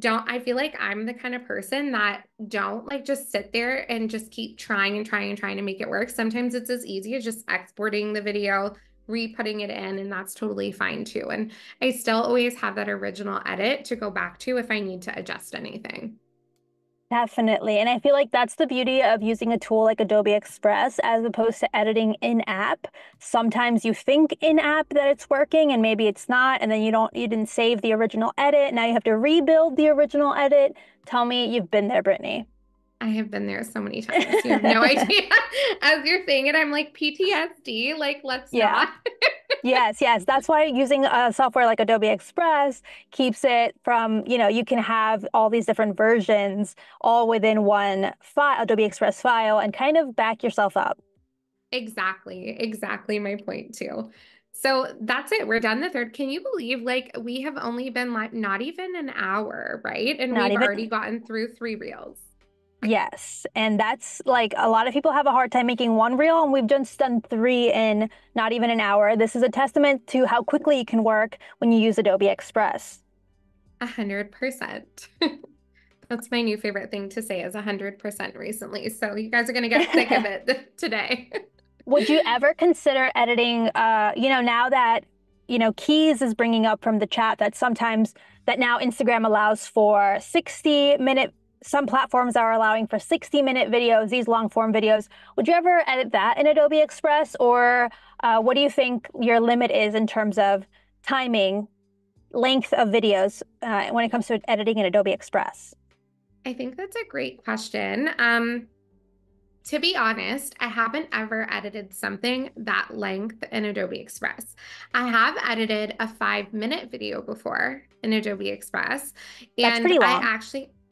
I feel like I'm the kind of person that don't like just sit there and just keep trying and trying and trying to make it work. Sometimes it's as easy as just exporting the video, re-putting it in, and that's totally fine too. And I still always have that original edit to go back to if I need to adjust anything. Definitely. And I feel like that's the beauty of using a tool like Adobe Express as opposed to editing in-app. Sometimes you think in-app that it's working and maybe it's not, and then you didn't save the original edit. Now you have to rebuild the original edit. Tell me you've been there, Brittney. I have been there so many times. You have no idea. As you're saying it, I'm like PTSD, like let's not. Yes. That's why using a software like Adobe Express keeps it from, you can have all these different versions all within one file, Adobe Express file, and kind of back yourself up. Exactly my point too. So that's it. We're done the third. Can you believe like we have only been like not even an hour, right? And we've already gotten through 3 reels. Yes. And that's like a lot of people have a hard time making one reel, and we've just done 3 in not even an hour. This is a testament to how quickly it can work when you use Adobe Express. 100%. That's my new favorite thing to say is 100% recently. So you guys are going to get sick of it today. Would you ever consider editing, now that, Keys is bringing up from the chat that now Instagram allows for 60-minute, some platforms are allowing for 60-minute videos, these long form videos. Would you ever edit that in Adobe Express? Or what do you think your limit is in terms of timing, length of videos when it comes to editing in Adobe Express? I think that's a great question. To be honest, I haven't ever edited something that length in Adobe Express. I have edited a 5-minute video before in Adobe Express. That's pretty long.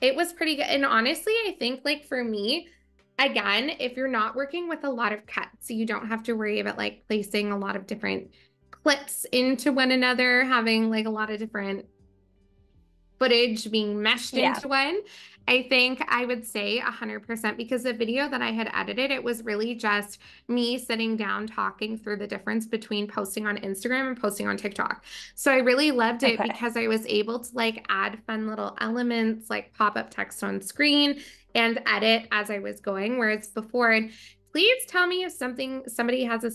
It was pretty good. And honestly, I think like for me, again, if you're not working with a lot of cuts, so you don't have to worry about like placing a lot of different clips into one another, having like a lot of different footage being meshed Yeah. into one. I think I would say 100% because the video that I had edited, it was really just me sitting down talking through the difference between posting on Instagram and posting on TikTok. So I really loved it Okay. because I was able to like add fun little elements like pop up text on screen and edit as I was going. Whereas before, and please tell me if somebody has a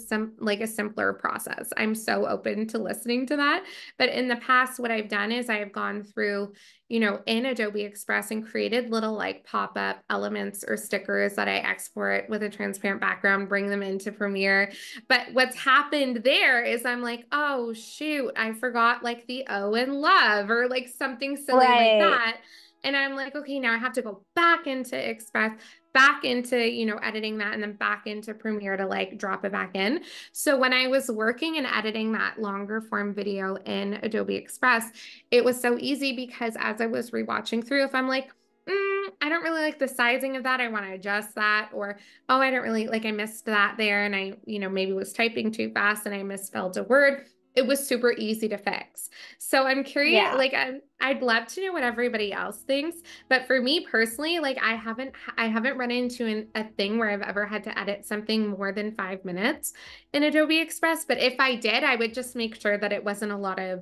simpler process. I'm so open to listening to that. But in the past, what I've done is I have gone through, in Adobe Express and created little like pop-up elements or stickers that I export with a transparent background, bring them into Premiere. But what's happened there is I'm like, oh shoot, I forgot like the O in love or like something silly like Right. that. And I'm like, okay, now I have to go back into Express, back into, editing that, and then back into Premiere to like drop it back in. So when I was working and editing that longer form video in Adobe Express, it was so easy because as I was rewatching through, if I'm like, I don't really like the sizing of that, I want to adjust that, or, oh, I don't really like, I missed that there. And I, maybe was typing too fast and I misspelled a word. It was super easy to fix. So I'm curious, Yeah. like, I'd love to know what everybody else thinks, but for me personally, like, I haven't run into a thing where I've ever had to edit something more than 5 minutes in Adobe Express. But if I did, I would just make sure that it wasn't a lot of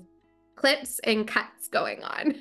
clips and cuts going on.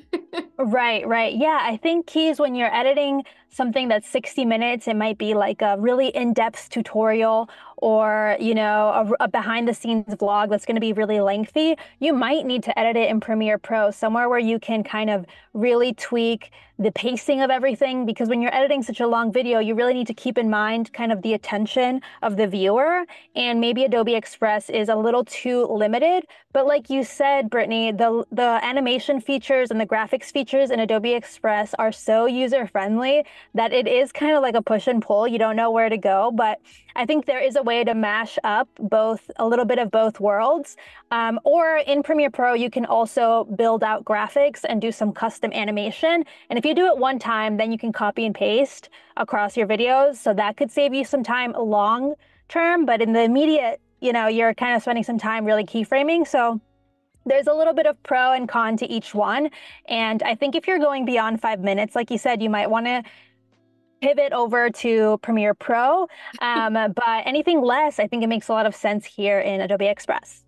Right, right. Yeah, I think keys when you're editing something that's 60 minutes, it might be like a really in-depth tutorial or, a behind the scenes vlog that's going to be really lengthy. You might need to edit it in Premiere Pro, somewhere where you can kind of really tweak the pacing of everything, because when you're editing such a long video, you really need to keep in mind kind of the attention of the viewer. And maybe Adobe Express is a little too limited. But like you said, Brittney, the animation features and the graphics features in Adobe Express are so user-friendly that it is kind of like a push and pull. You don't know where to go, but I think there is a way to mash up a little bit of both worlds. Or in Premiere Pro, you can also build out graphics and do some custom animation. And if you do it one time, then you can copy and paste across your videos. So that could save you some time long term, but in the immediate, you're kind of spending some time really keyframing. So there's a little bit of pro and con to each one. And I think if you're going beyond 5 minutes, like you said, you might want to pivot over to Premiere Pro. But anything less, I think it makes a lot of sense here in Adobe Express.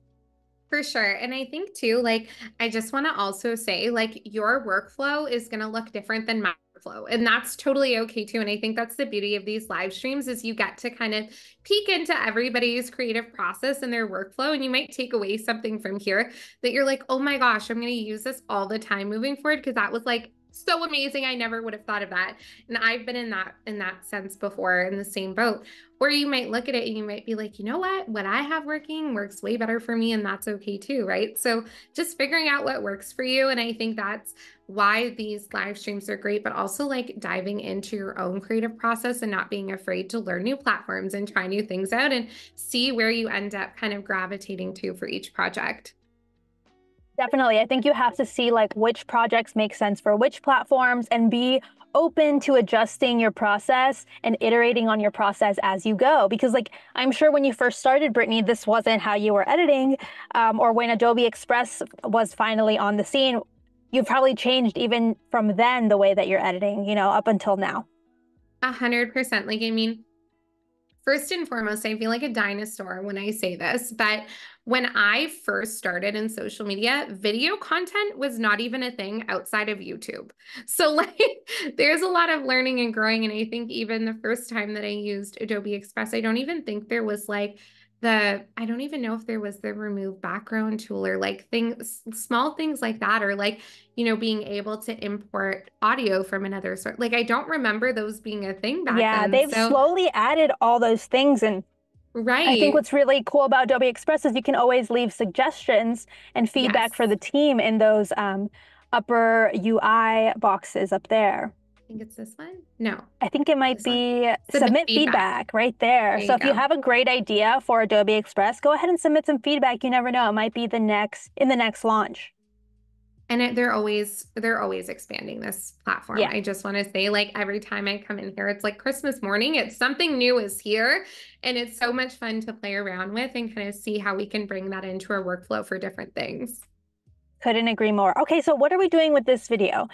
For sure. And I think too, like, I just want to also say, like, your workflow is going to look different than my workflow. And that's totally okay too. And I think that's the beauty of these live streams is you get to kind of peek into everybody's creative process and their workflow. And you might take away something from here that you're like, oh my gosh, I'm going to use this all the time moving forward. Because that was like so amazing. I never would have thought of that. And I've been in that sense before in the same boat. Or you might look at it and you might be like, you know what I have working works way better for me. And that's okay too, right? So just figuring out what works for you. And I think that's why these live streams are great, but also like diving into your own creative process and not being afraid to learn new platforms and try new things out and see where you end up kind of gravitating to for each project. Definitely. I think you have to see like which projects make sense for which platforms and be open to adjusting your process and iterating on your process as you go. Because like, I'm sure when you first started, Brittney, this wasn't how you were editing, or when Adobe Express was finally on the scene, you've probably changed even from then the way that you're editing, up until now. 100%. Like, I mean, first and foremost, I feel like a dinosaur when I say this, but when I first started in social media, video content was not even a thing outside of YouTube. So like there's a lot of learning and growing. And I think even the first time that I used Adobe Express, I don't even think there was like I don't even know if there was the remove background tool or like small things like that, or like, being able to import audio from another sort. Like, I don't remember those being a thing back Yeah, then. they've So, slowly added all those things. And I think right. what's really cool about Adobe Express is you can always leave suggestions and feedback for Yes. the team in those upper UI boxes up there. I think it's this one. No, I think it might this one. be Submit submit feedback right there. There So you if you go. have a great idea for Adobe Express, go ahead and submit some feedback. You never know. It might be in the next launch. And they're always expanding this platform. Yeah. I just want to say, like, every time I come in here, it's like Christmas morning. It's something new is here. And it's so much fun to play around with and kind of see how we can bring that into our workflow for different things. Couldn't agree more. Okay, so what are we doing with this video?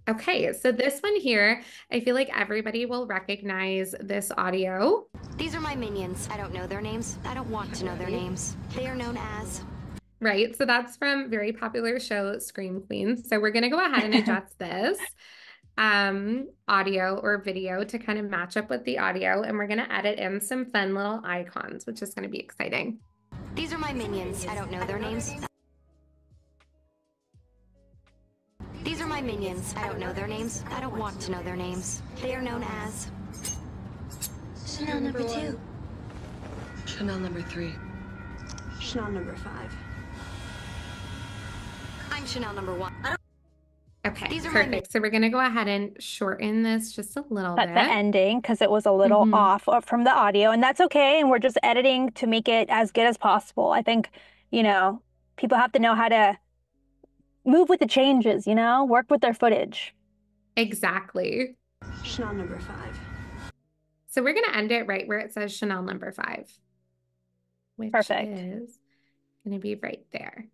Okay, so this one here, I feel like everybody will recognize this audio. These are my minions. I don't know their names. I don't want to know their names. They are known as... Right, so that's from very popular show Scream Queens. So we're gonna go ahead and adjust this audio or video to kind of match up with the audio, and we're gonna edit in some fun little icons, which is gonna be exciting. These are my minions. I don't know their names. These are my minions. I don't know their names. I don't want to know their names. They are known as... Chanel number 2. Chanel number 3. Chanel number 5. I'm Chanel number 1. Okay, These are my perfect. So we're gonna go ahead and shorten this just a little But bit. the ending, because it was a little off from the audio, and that's okay. And we're just editing to make it as good as possible. I think, you know, people have to know how to move with the changes, you know, work with their footage. Exactly. Chanel number 5. So we're gonna end it right where it says Chanel number 5, which Perfect. is gonna be right there.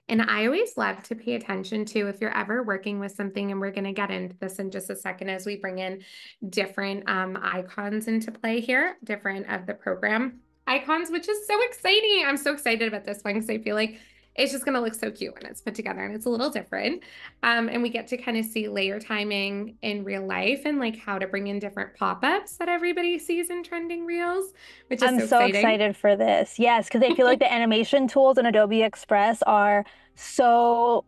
And I always love to pay attention to if you're ever working with something, and we're going to get into this in just a second as we bring in different icons into play here, different of the program icons, which is so exciting. I'm so excited about this one because I feel like it's just going to look so cute when it's put together, and it's a little different. And we get to kind of see layer timing in real life and like how to bring in different pop-ups that everybody sees in trending reels, which is I'm so so exciting. excited for this. Yes, because I feel like the animation tools in Adobe Express are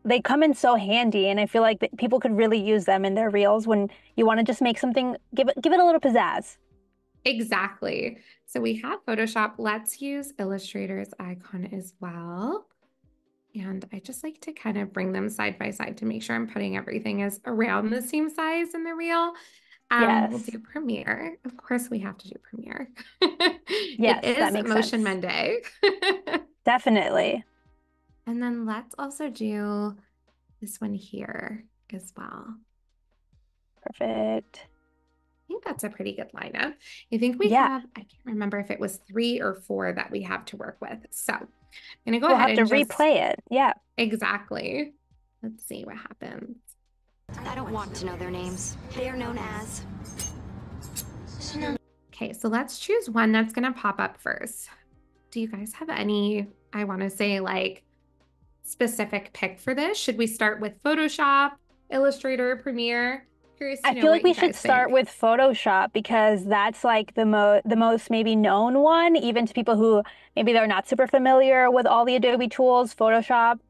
they come in so handy, and I feel like that people could really use them in their reels when you want to just make something, give it a little pizzazz. Exactly. So we have Photoshop. Let's use Illustrator's icon as well. And I just like to kind of bring them side by side to make sure I'm putting everything as around the same size in the reel. Yes. We'll do Premiere. Of course, we have to do Premiere. Yes, It that is makes Motion sense. Monday. Definitely. And then let's also do this one here as well. Perfect. I think that's a pretty good lineup. I think we Yeah. have, I can't remember if it was 3 or 4 that we have to work with. So I'm gonna go We'll ahead have to and just replay it. Yeah. exactly. Let's see what happens. I don't want to know their names. They are known as... Chanel. Okay, so let's choose one that's gonna pop up first. Do you guys have any, I wanna say like specific pick for this? Should we start with Photoshop, Illustrator, Premiere? Curious to I know feel like what we you should guys start think. with Photoshop because that's like the most maybe known one, even to people who maybe they're not super familiar with all the Adobe tools. Photoshop,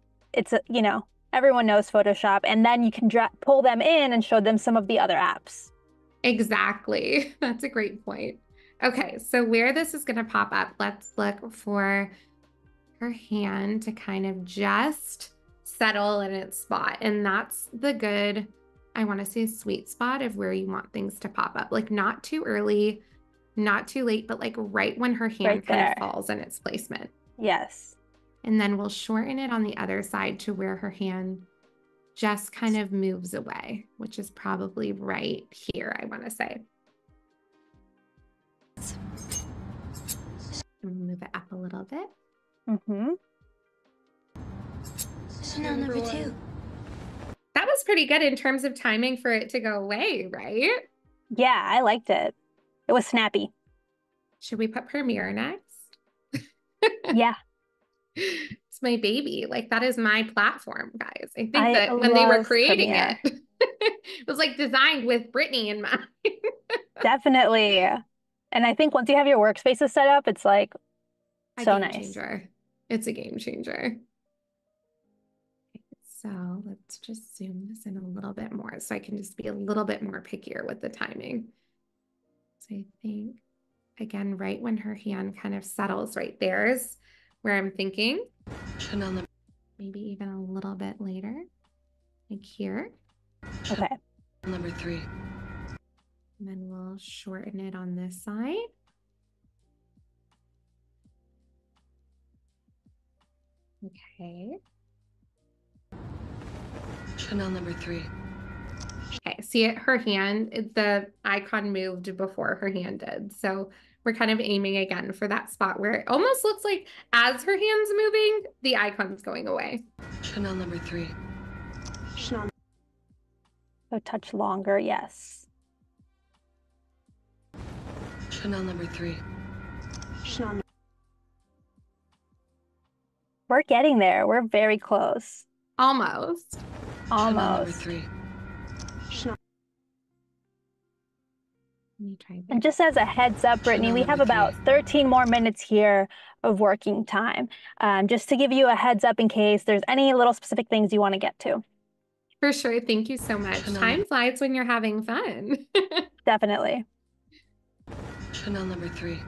you know, everyone knows Photoshop, and then you can pull them in and show them some of the other apps. Exactly. That's a great point. Okay, so where this is going to pop up, let's look for her hand to kind of just settle in its spot. And that's the good, I want to say, sweet spot of where you want things to pop up. Like not too early, not too late, but like right when her hand Right kind there. of falls in its placement. Yes. And then we'll shorten it on the other side to where her hand just kind of moves away, which is probably right here, I want to say. Move it up a little bit. Mm-hmm. Chanel number 2. That was pretty good in terms of timing for it to go away, right? Yeah, I liked it. It was snappy. Should we put Premiere next? Yeah. It's my baby. Like that is my platform, guys. I think I that when they were love creating Premiere. it, it was like designed with Brittney in mind. Definitely. And I think once you have your workspaces set up, it's like A so game nice. changer. It's a game changer. So let's just zoom this in a little bit more so I can just be a little bit more pickier with the timing. So I think, again, right when her hand kind of settles right there is where I'm thinking. Chanel number... Maybe even a little bit later, like here. Okay. Number 3. And then we'll shorten it on this side. Okay. Chanel number 3. Okay, see it, her hand, the icon moved before her hand did. So we're kind of aiming again for that spot where it almost looks like as her hand's moving, the icon's going away. Chanel number 3. Chanel. So touch longer, yes. Chanel number 3. Chanel. We're getting there. We're very close. Almost. Chanel number Almost. 3. Chanel. Let me try And this. just as a heads up, Brittany, Chanel we have number about 3. 13 more minutes here of working time. Just to give you a heads up in case there's any little specific things you want to get to. For sure. Thank you so much. Chanel. Time flies when you're having fun. Definitely. Chanel number 3.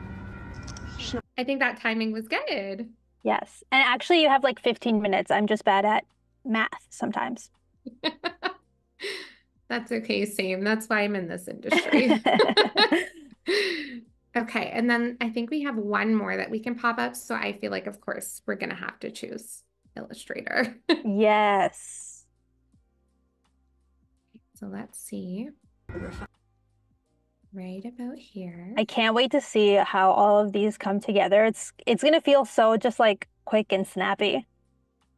I think that timing was good. Yes. And actually, you have like 15 minutes. I'm just bad at math sometimes. That's okay. Same. That's why I'm in this industry. Okay. And then I think we have one more that we can pop up. So I feel like, of course, we're going to have to choose Illustrator. Yes. So let's see. Right about here. I can't wait to see how all of these come together. It's going to feel so just like quick and snappy.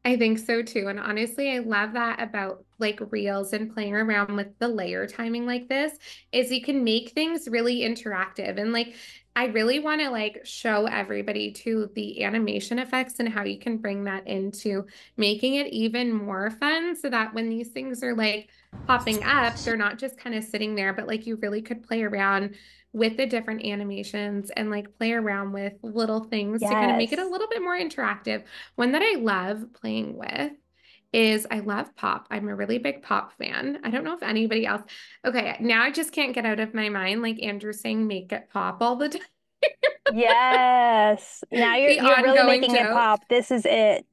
I think so too. And honestly, I love that about like reels and playing around with the layer timing like this is you can make things really interactive. And like, I really want to like show everybody too the animation effects and how you can bring that into making it even more fun so that when these things are like popping up, they're not just kind of sitting there, but like you really could play around with the different animations and like play around with little things to kind of make it a Yes. little bit more interactive. One that I love playing with is I love pop. I'm a really big pop fan. I don't know if anybody else. Okay, now I just can't get out of my mind like Andrew saying make it pop all the time. Yes. Now The you're really ongoing making it joke. pop. This is it.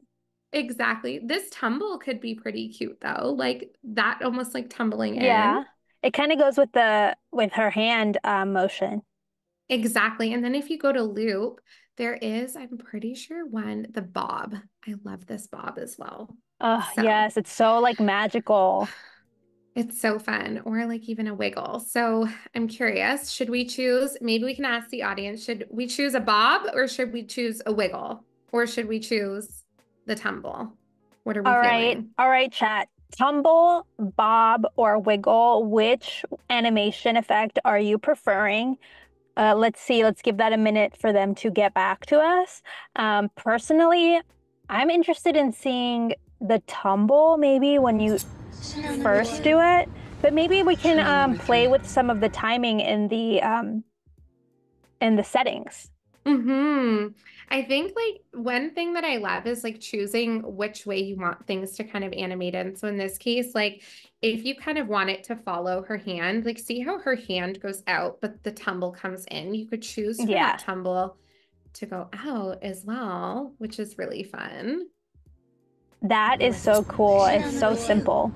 Exactly. This tumble could be pretty cute though. Like that almost like tumbling in. Yeah. It kind of goes with her hand motion. Exactly. And then if you go to loop, there is, I'm pretty sure the bob. I love this bob as well. Oh, So yes. It's so like magical. it's so fun, or like even a wiggle. So I'm curious, should we choose, maybe we can ask the audience, should we choose a bob or should we choose a wiggle? Or should we choose the tumble? What are we feeling? All right, chat. Tumble, bob, or wiggle, which animation effect are you preferring? Let's see. Let's give that a minute for them to get back to us. Personally, I'm interested in seeing the tumble maybe when you first do it, but maybe we can play with some of the timing in the settings. I think like one thing that I love is like choosing which way you want things to kind of animate in. So in this case, like if you kind of want it to follow her hand, like see how her hand goes out, but the tumble comes in. You could choose for that tumble to go out as well, which is really fun. That is so cool. It's so simple.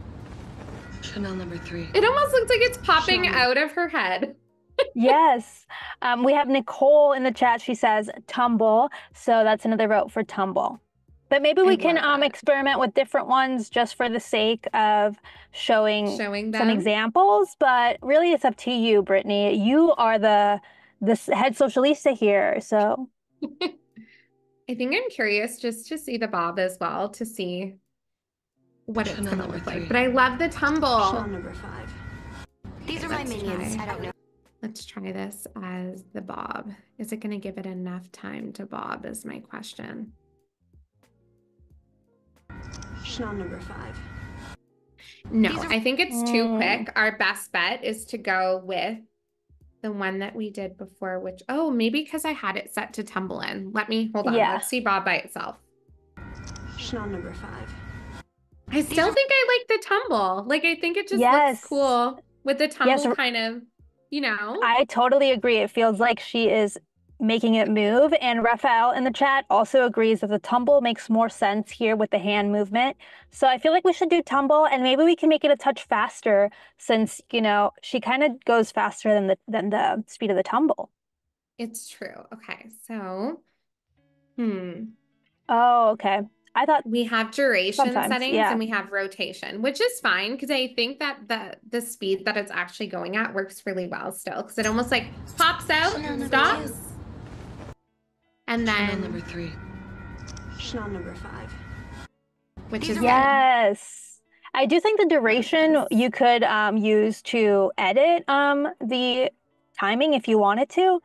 Chanel number 3. It almost looks like it's popping out of her head. Yes. We have Nicole in the chat. She says tumble. So that's another vote for tumble. But maybe we can experiment with different ones just for the sake of showing them some examples. But really, it's up to you, Brittany. You are the head socialista here. So I think I'm curious just to see the bob as well, to see what it's going to look like. But I love the tumble. Chanel number 5. These are my minions. I don't know. Let's try this as the bob. Is it going to give it enough time to bob is my question. Chanel number 5. No, I think it's too quick. Our best bet is to go with the one that we did before, which, oh, maybe because I had it set to tumble in. Hold on. Let's see bob by itself. Chanel number 5. I still think I like the tumble. Like, I think it just looks cool with the tumble kind of, you know. I totally agree. It feels like she is making it move. And Raphael in the chat also agrees that the tumble makes more sense here with the hand movement. So I feel like we should do tumble, and maybe we can make it a touch faster since, you know, she kind of goes faster than the speed of the tumble. It's true. Okay, so, Oh, okay. I thought we have duration settings yeah. and we have rotation, which is fine because I think that the speed that it's actually going at works really well still, because it almost like pops out, stops, And Chanel then, number 3. Chanel number 5. which These is are good. Yes. I do think the duration you could use to edit the timing if you wanted to,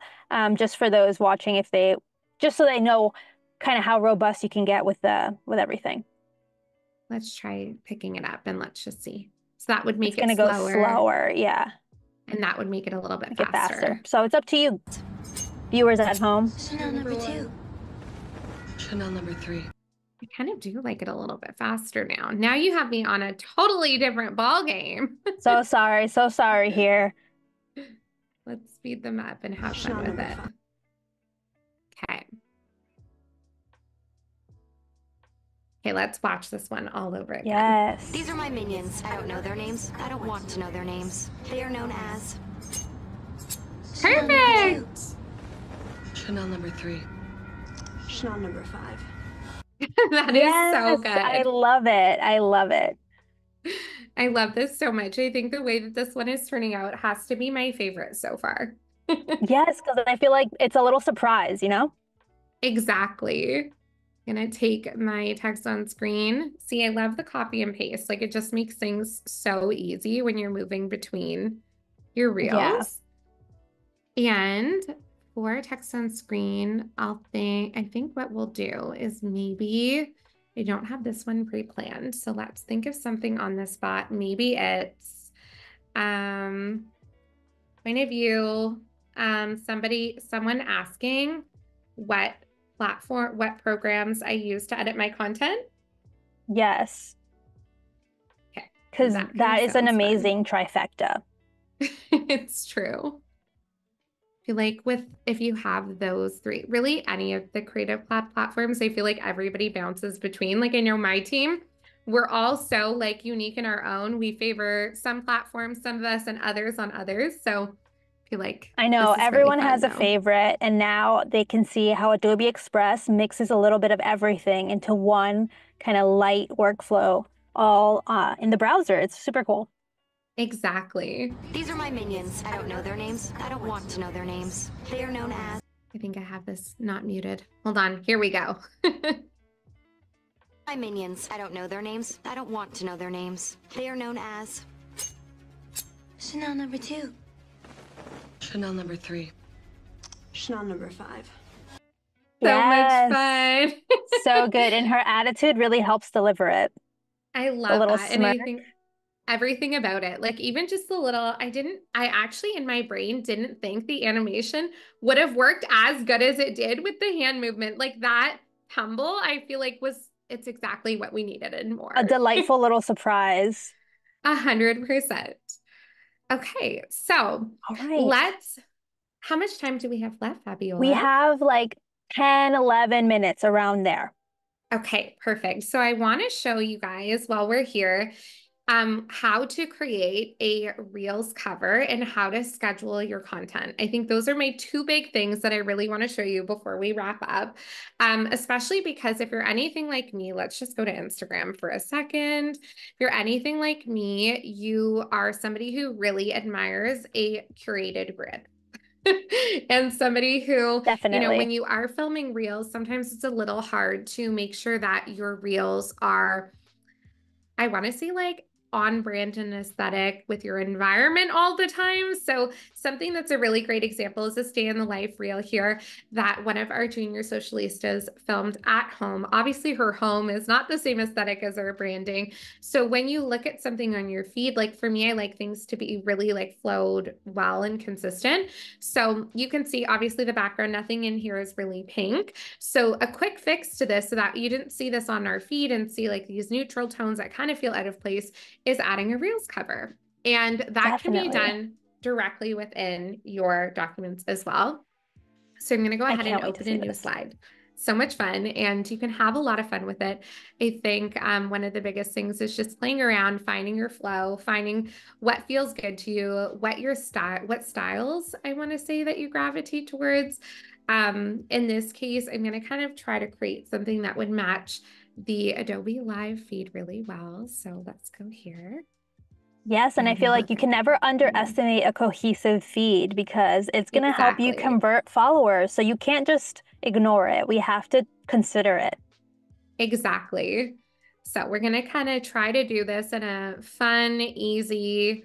just for those watching, just so they know kind of how robust you can get with everything. Let's try picking it up and let's just see. So that would It's make it gonna go slower, slower, yeah, and that would make it a little bit make it faster. faster. So it's up to you, viewers at home. Chanel number 2. Chanel number 3. I kind of do like it a little bit faster now. Now you have me on a totally different ball game. So sorry here. Let's speed them up and have Chanel fun with number it. 5. Okay. Okay, let's watch this one all over again. Yes. These are my minions. I don't know their names. I don't want to know their names. They are known as... Perfect. Chanel number 3. Chanel number 5. That is so Yes, good. I love it. I love it. I love this so much. I think the way that this one is turning out has to be my favorite so far. Yes, because I feel like it's a little surprise, you know? Exactly. Gonna take my text on screen. See, I love the copy and paste. Like it just makes things so easy when you're moving between your reels. And for text on screen, I think what we'll do is maybe I don't have this one pre-planned. So let's think of something on the spot. Maybe it's point of view, someone asking what programs I use to edit my content. Yes. Okay. Because That kinda that is an sounds fun. amazing trifecta. It's true. I feel like if you have those three, really any of the creative platforms, I feel like everybody bounces between. Like I know my team, we're all so like unique in our own. We favor some platforms, some of us, and others on others. So I feel like I know this is really everyone fun has a now. favorite, and now they can see how Adobe Express mixes a little bit of everything into one kind of light workflow all in the browser. It's super cool. Exactly. These are my minions. I don't know their names. I don't want to know their names. They are known as... I think I have this not muted. Hold on. Here we go. My minions. I don't know their names. I don't want to know their names. They are known as... Chanel number 2. Chanel number 3. Chanel number 5. So Yes. much fun. So good. And her attitude really helps deliver it. I The love little that. And I smirk. think everything about it, like even just the little, I actually in my brain didn't think the animation would have worked as good as it did with the hand movement. Like that tumble, I feel like it's exactly what we needed and more. A delightful little surprise. 100%. Okay, so All right. how much time do we have left, Fabiola? We have like 10, 11 minutes around there. Okay, perfect. So I want to show you guys while we're here how to create a Reels cover and how to schedule your content. I think those are my two big things that I really want to show you before we wrap up, especially because if you're anything like me, let's just go to Instagram for a second. If you're anything like me, you are somebody who really admires a curated grid. And somebody who, Definitely. when you are filming reels, sometimes it's a little hard to make sure that your reels are, I want to say like on brand and aesthetic with your environment all the time. So something that's a really great example is a stay in the life reel here that one of our junior socialistas filmed at home. Obviously her home is not the same aesthetic as our branding. So when you look at something on your feed, like for me, I like things to be really like flowed well and consistent. So you can see obviously the background, nothing in here is really pink. So a quick fix to this so that you didn't see this on our feed and see like these neutral tones that kind of feel out of place is adding a Reels cover. And that can be Definitely. done directly within your documents as well. So I'm going to go ahead and can't wait to open see a new this. slide. So much fun, and you can have a lot of fun with it. I think one of the biggest things is just playing around, finding your flow, finding what feels good to you, what styles I want to say that you gravitate towards. In this case, I'm going to kind of try to create something that would match the Adobe Live feed really well. So let's go here. Yes, and I And feel number like you can 5. never underestimate a cohesive feed because it's going to help you Exactly. convert followers. So you can't just ignore it. We have to consider it. Exactly. So we're going to kind of try to do this in a fun, easy,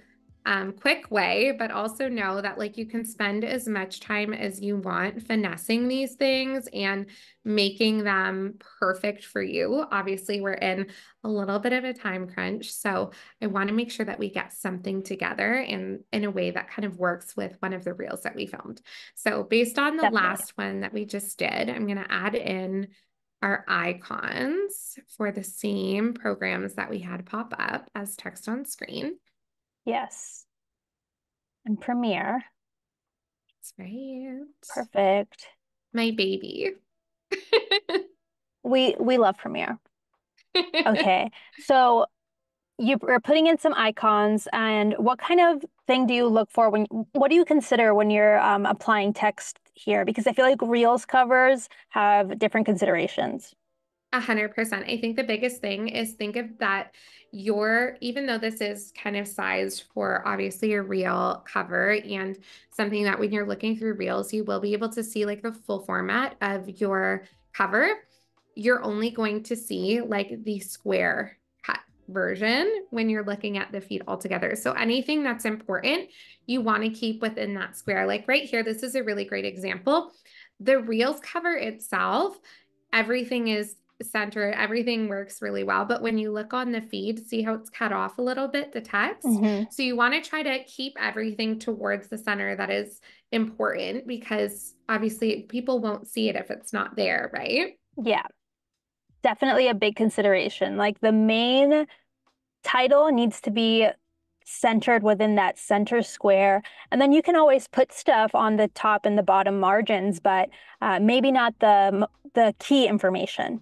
quick way, but also know that like you can spend as much time as you want finessing these things and making them perfect for you. Obviously, we're in a little bit of a time crunch, so I want to make sure that we get something together in a way that kind of works with one of the reels that we filmed. So based on the Definitely. last one that we just did, I'm going to add in our icons for the same programs that we had pop up as text on screen. Yes. And Premiere. That's right. Perfect. My baby. We love Premiere. Okay. So you're putting in some icons, and what kind of thing do you look for what do you consider when you're applying text here? Because I feel like Reels covers have different considerations. 100%. I think the biggest thing is think of that even though this is kind of sized for obviously a reel cover and something that when you're looking through reels, you will be able to see like the full format of your cover. You're only going to see like the square cut version when you're looking at the feed altogether. So anything that's important, you want to keep within that square. Like right here, this is a really great example. The reels cover itself, everything is center, everything works really well. But when you look on the feed, see how it's cut off a little bit, the text. Hmm. So you want to try to keep everything towards the center that is important because obviously people won't see it if it's not there, right? Yeah, definitely a big consideration. Like the main title needs to be centered within that center square. And then you can always put stuff on the top and the bottom margins, but maybe not the key information.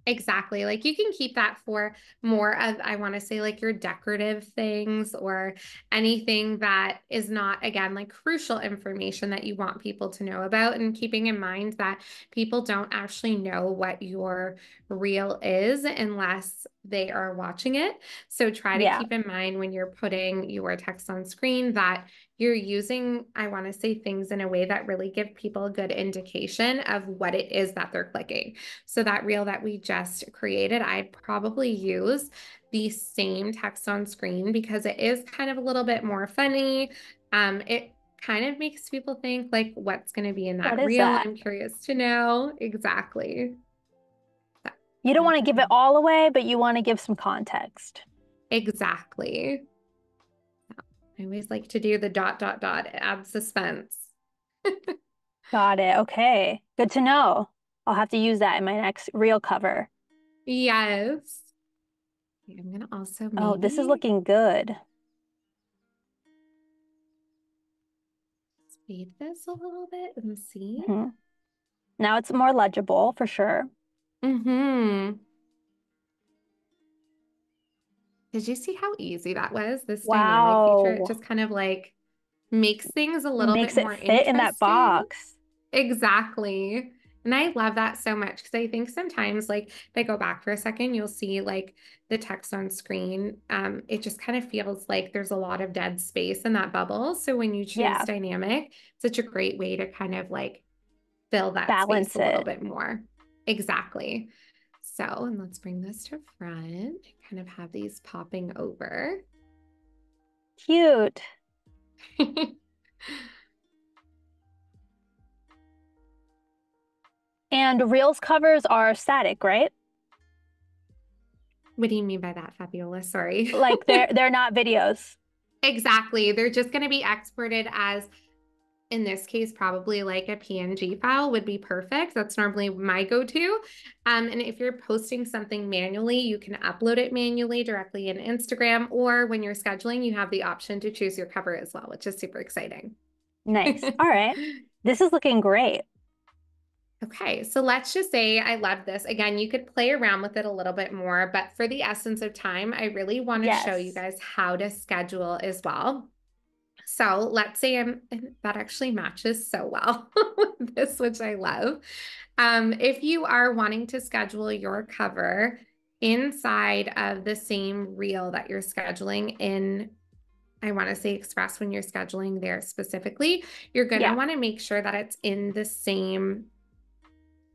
Exactly. Like you can keep that for more of, I want to say, like your decorative things or anything that is not, again, like crucial information that you want people to know about. And keeping in mind that people don't actually know what your reel is unless they are watching it. So try to Yeah, keep in mind when you're putting your text on screen that you're using, I want to say, things in a way that really give people a good indication of what it is that they're clicking. So that reel that we just created, I'd probably use the same text on screen because it is kind of a little bit more funny. It kind of makes people think like, what's going to be in what that is reel? that? I'm curious to know. Exactly. You don't want to give it all away, but you want to give some context. Exactly. I always like to do the dot, dot, dot, add suspense. Got it. Okay. Good to know. I'll have to use that in my next reel cover. Yes. I'm going to also Oh, this is maybe looking good. speed this a little bit and see. Hmm. Now it's more legible for sure. Mm-hmm. Did you see how easy that was? This dynamic feature, it Wow. just kind of like makes things a little bit Makes it more fit in that interesting. box. Exactly. And I love that so much because I think sometimes, like, if I go back for a second, you'll see like the text on screen. It just kind of feels like there's a lot of dead space in that bubble. So when you choose Yeah, dynamic, such a great way to kind of like fill that space balance a little it. bit more. Exactly. So, and let's bring this to front, kind of have these popping over. Cute. And Reels covers are static, right? What do you mean by that, Fabiola? Sorry. Like they're not videos. Exactly. They're just going to be exported as, in this case, probably like a PNG file would be perfect. That's normally my go-to. And if you're posting something manually, you can upload it manually directly in Instagram, or when you're scheduling, you have the option to choose your cover as well, which is super exciting. Nice. All right. This is looking great. Okay, so let's just say I love this. Again, you could play around with it a little bit more, but for the essence of time, I really want to show you Yes. guys how to schedule as well. So let's say that actually matches so well with this, which I love. If you are wanting to schedule your cover inside of the same reel that you're scheduling in I want to say Express when you're scheduling there specifically, you're going to Yeah. want to make sure that it's in the same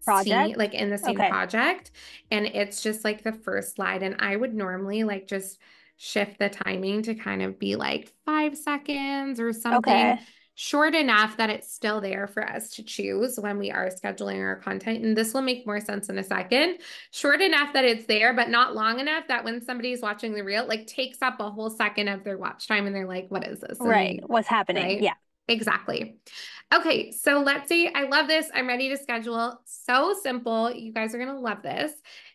Project. like in the same Okay. project. And it's just like the first slide. And I would normally like just shift the timing to kind of be like 5 seconds or something Okay. short enough that it's still there for us to choose when we are scheduling our content. And this will make more sense in a second. Short enough that it's there, but not long enough that when somebody's watching the reel, like takes up a whole second of their watch time and they're like, what is this? Right. And What's happening? right? Yeah. Exactly. Okay, so let's say I love this. I'm ready to schedule. So simple. You guys are going to love this.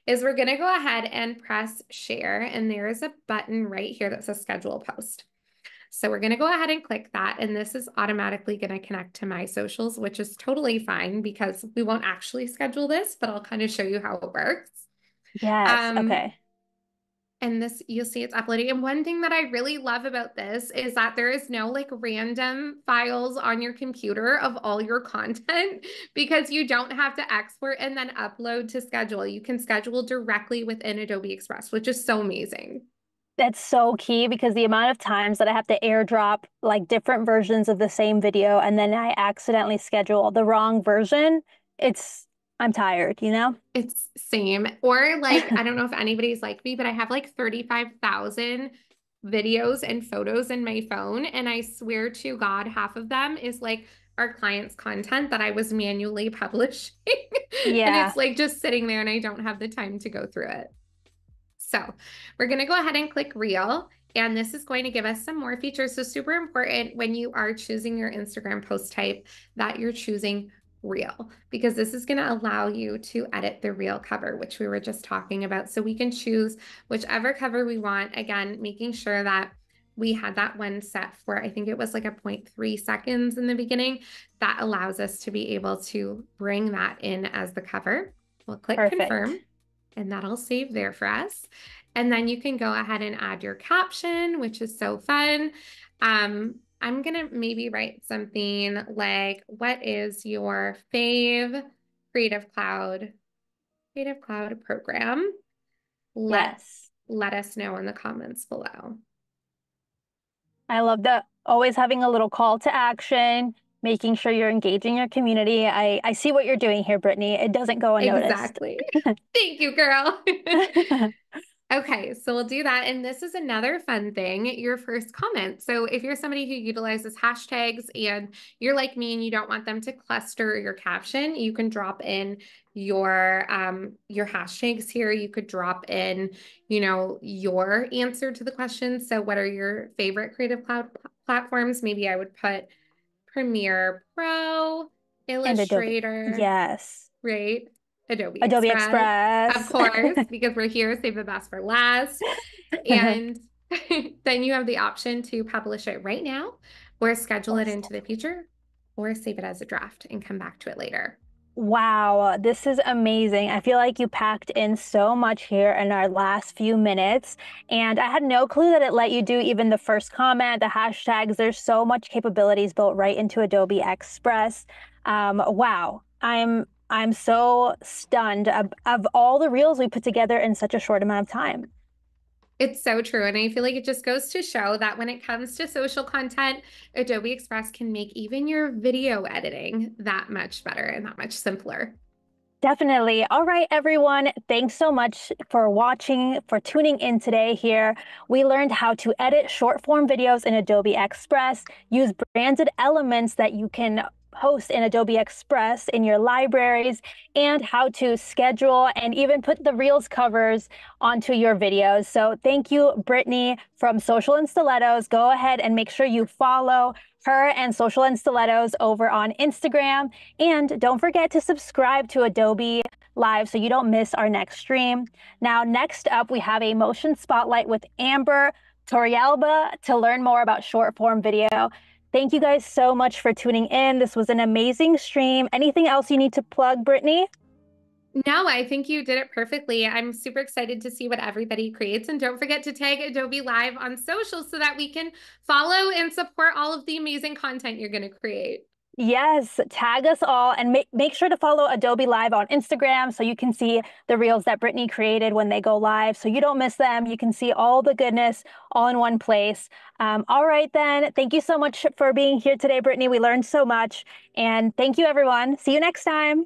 Is we're going to go ahead and press share, and there is a button right here that says schedule post. So we're going to go ahead and click that, and this is automatically going to connect to my socials, which is totally fine because we won't actually schedule this, but I'll kind of show you how it works. Yes. Okay. And this, you'll see it's uploading. And one thing that I really love about this is that there is no like random files on your computer of all your content because you don't have to export and then upload to schedule. You can schedule directly within Adobe Express, which is so amazing. That's so key because the amount of times that I have to airdrop like different versions of the same video and then I accidentally schedule the wrong version, I'm tired, you know? It's same. Or like, I don't know if anybody's like me, but I have like 35,000 videos and photos in my phone. And I swear to God, half of them is like our clients' content that I was manually publishing. And Yeah. it's like just sitting there and I don't have the time to go through it. So we're going to go ahead and click Reel. And this is going to give us some more features. So super important when you are choosing your Instagram post type that you're choosing Reel, because this is going to allow you to edit the Reel cover, which we were just talking about. So we can choose whichever cover we want. Again, making sure that we had that one set for, I think it was like a 0.3 seconds in the beginning. That allows us to be able to bring that in as the cover. We'll click Perfect. confirm. And that'll save there for us. And then you can go ahead and add your caption, which is so fun. I'm going to maybe write something like, what is your fave Creative Cloud program? Yes. Let us know in the comments below. I love that. Always having a little call to action, making sure you're engaging your community. I see what you're doing here, Brittney. It doesn't go unnoticed. Exactly. Thank you, girl. Okay, so we'll do that. And this is another fun thing, your first comment. So if you're somebody who utilizes hashtags and you're like me and you don't want them to cluster your caption, you can drop in your hashtags here. You could drop in, you know, your answer to the question. So what are your favorite Creative Cloud platforms? Maybe I would put Premiere Pro, And Adobe. Illustrator, Yes. right? Adobe Adobe Express, of Express. course, because we're here, save the best for last. And then you have the option to publish it right now or schedule it into the future or save it as a draft and come back to it later. Wow, this is amazing. I feel like you packed in so much here in our last few minutes. And I had no clue that it let you do even the first comment, the hashtags. There's so much capabilities built right into Adobe Express. Wow, I'm so stunned of all the reels we put together in such a short amount of time. It's so true. And I feel like it just goes to show that when it comes to social content, Adobe Express can make even your video editing that much better and that much simpler. Definitely. All right, everyone. Thanks so much for watching, for tuning in today here. We learned how to edit short form videos in Adobe Express, use branded elements that you can host in Adobe Express in your libraries, and how to schedule and even put the Reels covers onto your videos. So thank you, Brittney from Social and Stilettos. Go ahead and make sure you follow her and Social and Stilettos over on Instagram. And don't forget to subscribe to Adobe Live so you don't miss our next stream. Now, next up, we have a motion spotlight with Amber Torrealba to learn more about short form video. Thank you guys so much for tuning in. This was an amazing stream. Anything else you need to plug, Brittney? No, I think you did it perfectly. I'm super excited to see what everybody creates. And don't forget to tag Adobe Live on social so that we can follow and support all of the amazing content you're going to create. Yes, tag us all and make sure to follow Adobe Live on Instagram so you can see the reels that Brittney created when they go live so you don't miss them. You can see all the goodness all in one place. All right, then. Thank you so much for being here today, Brittney. We learned so much. And thank you, everyone. See you next time.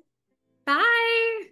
Bye.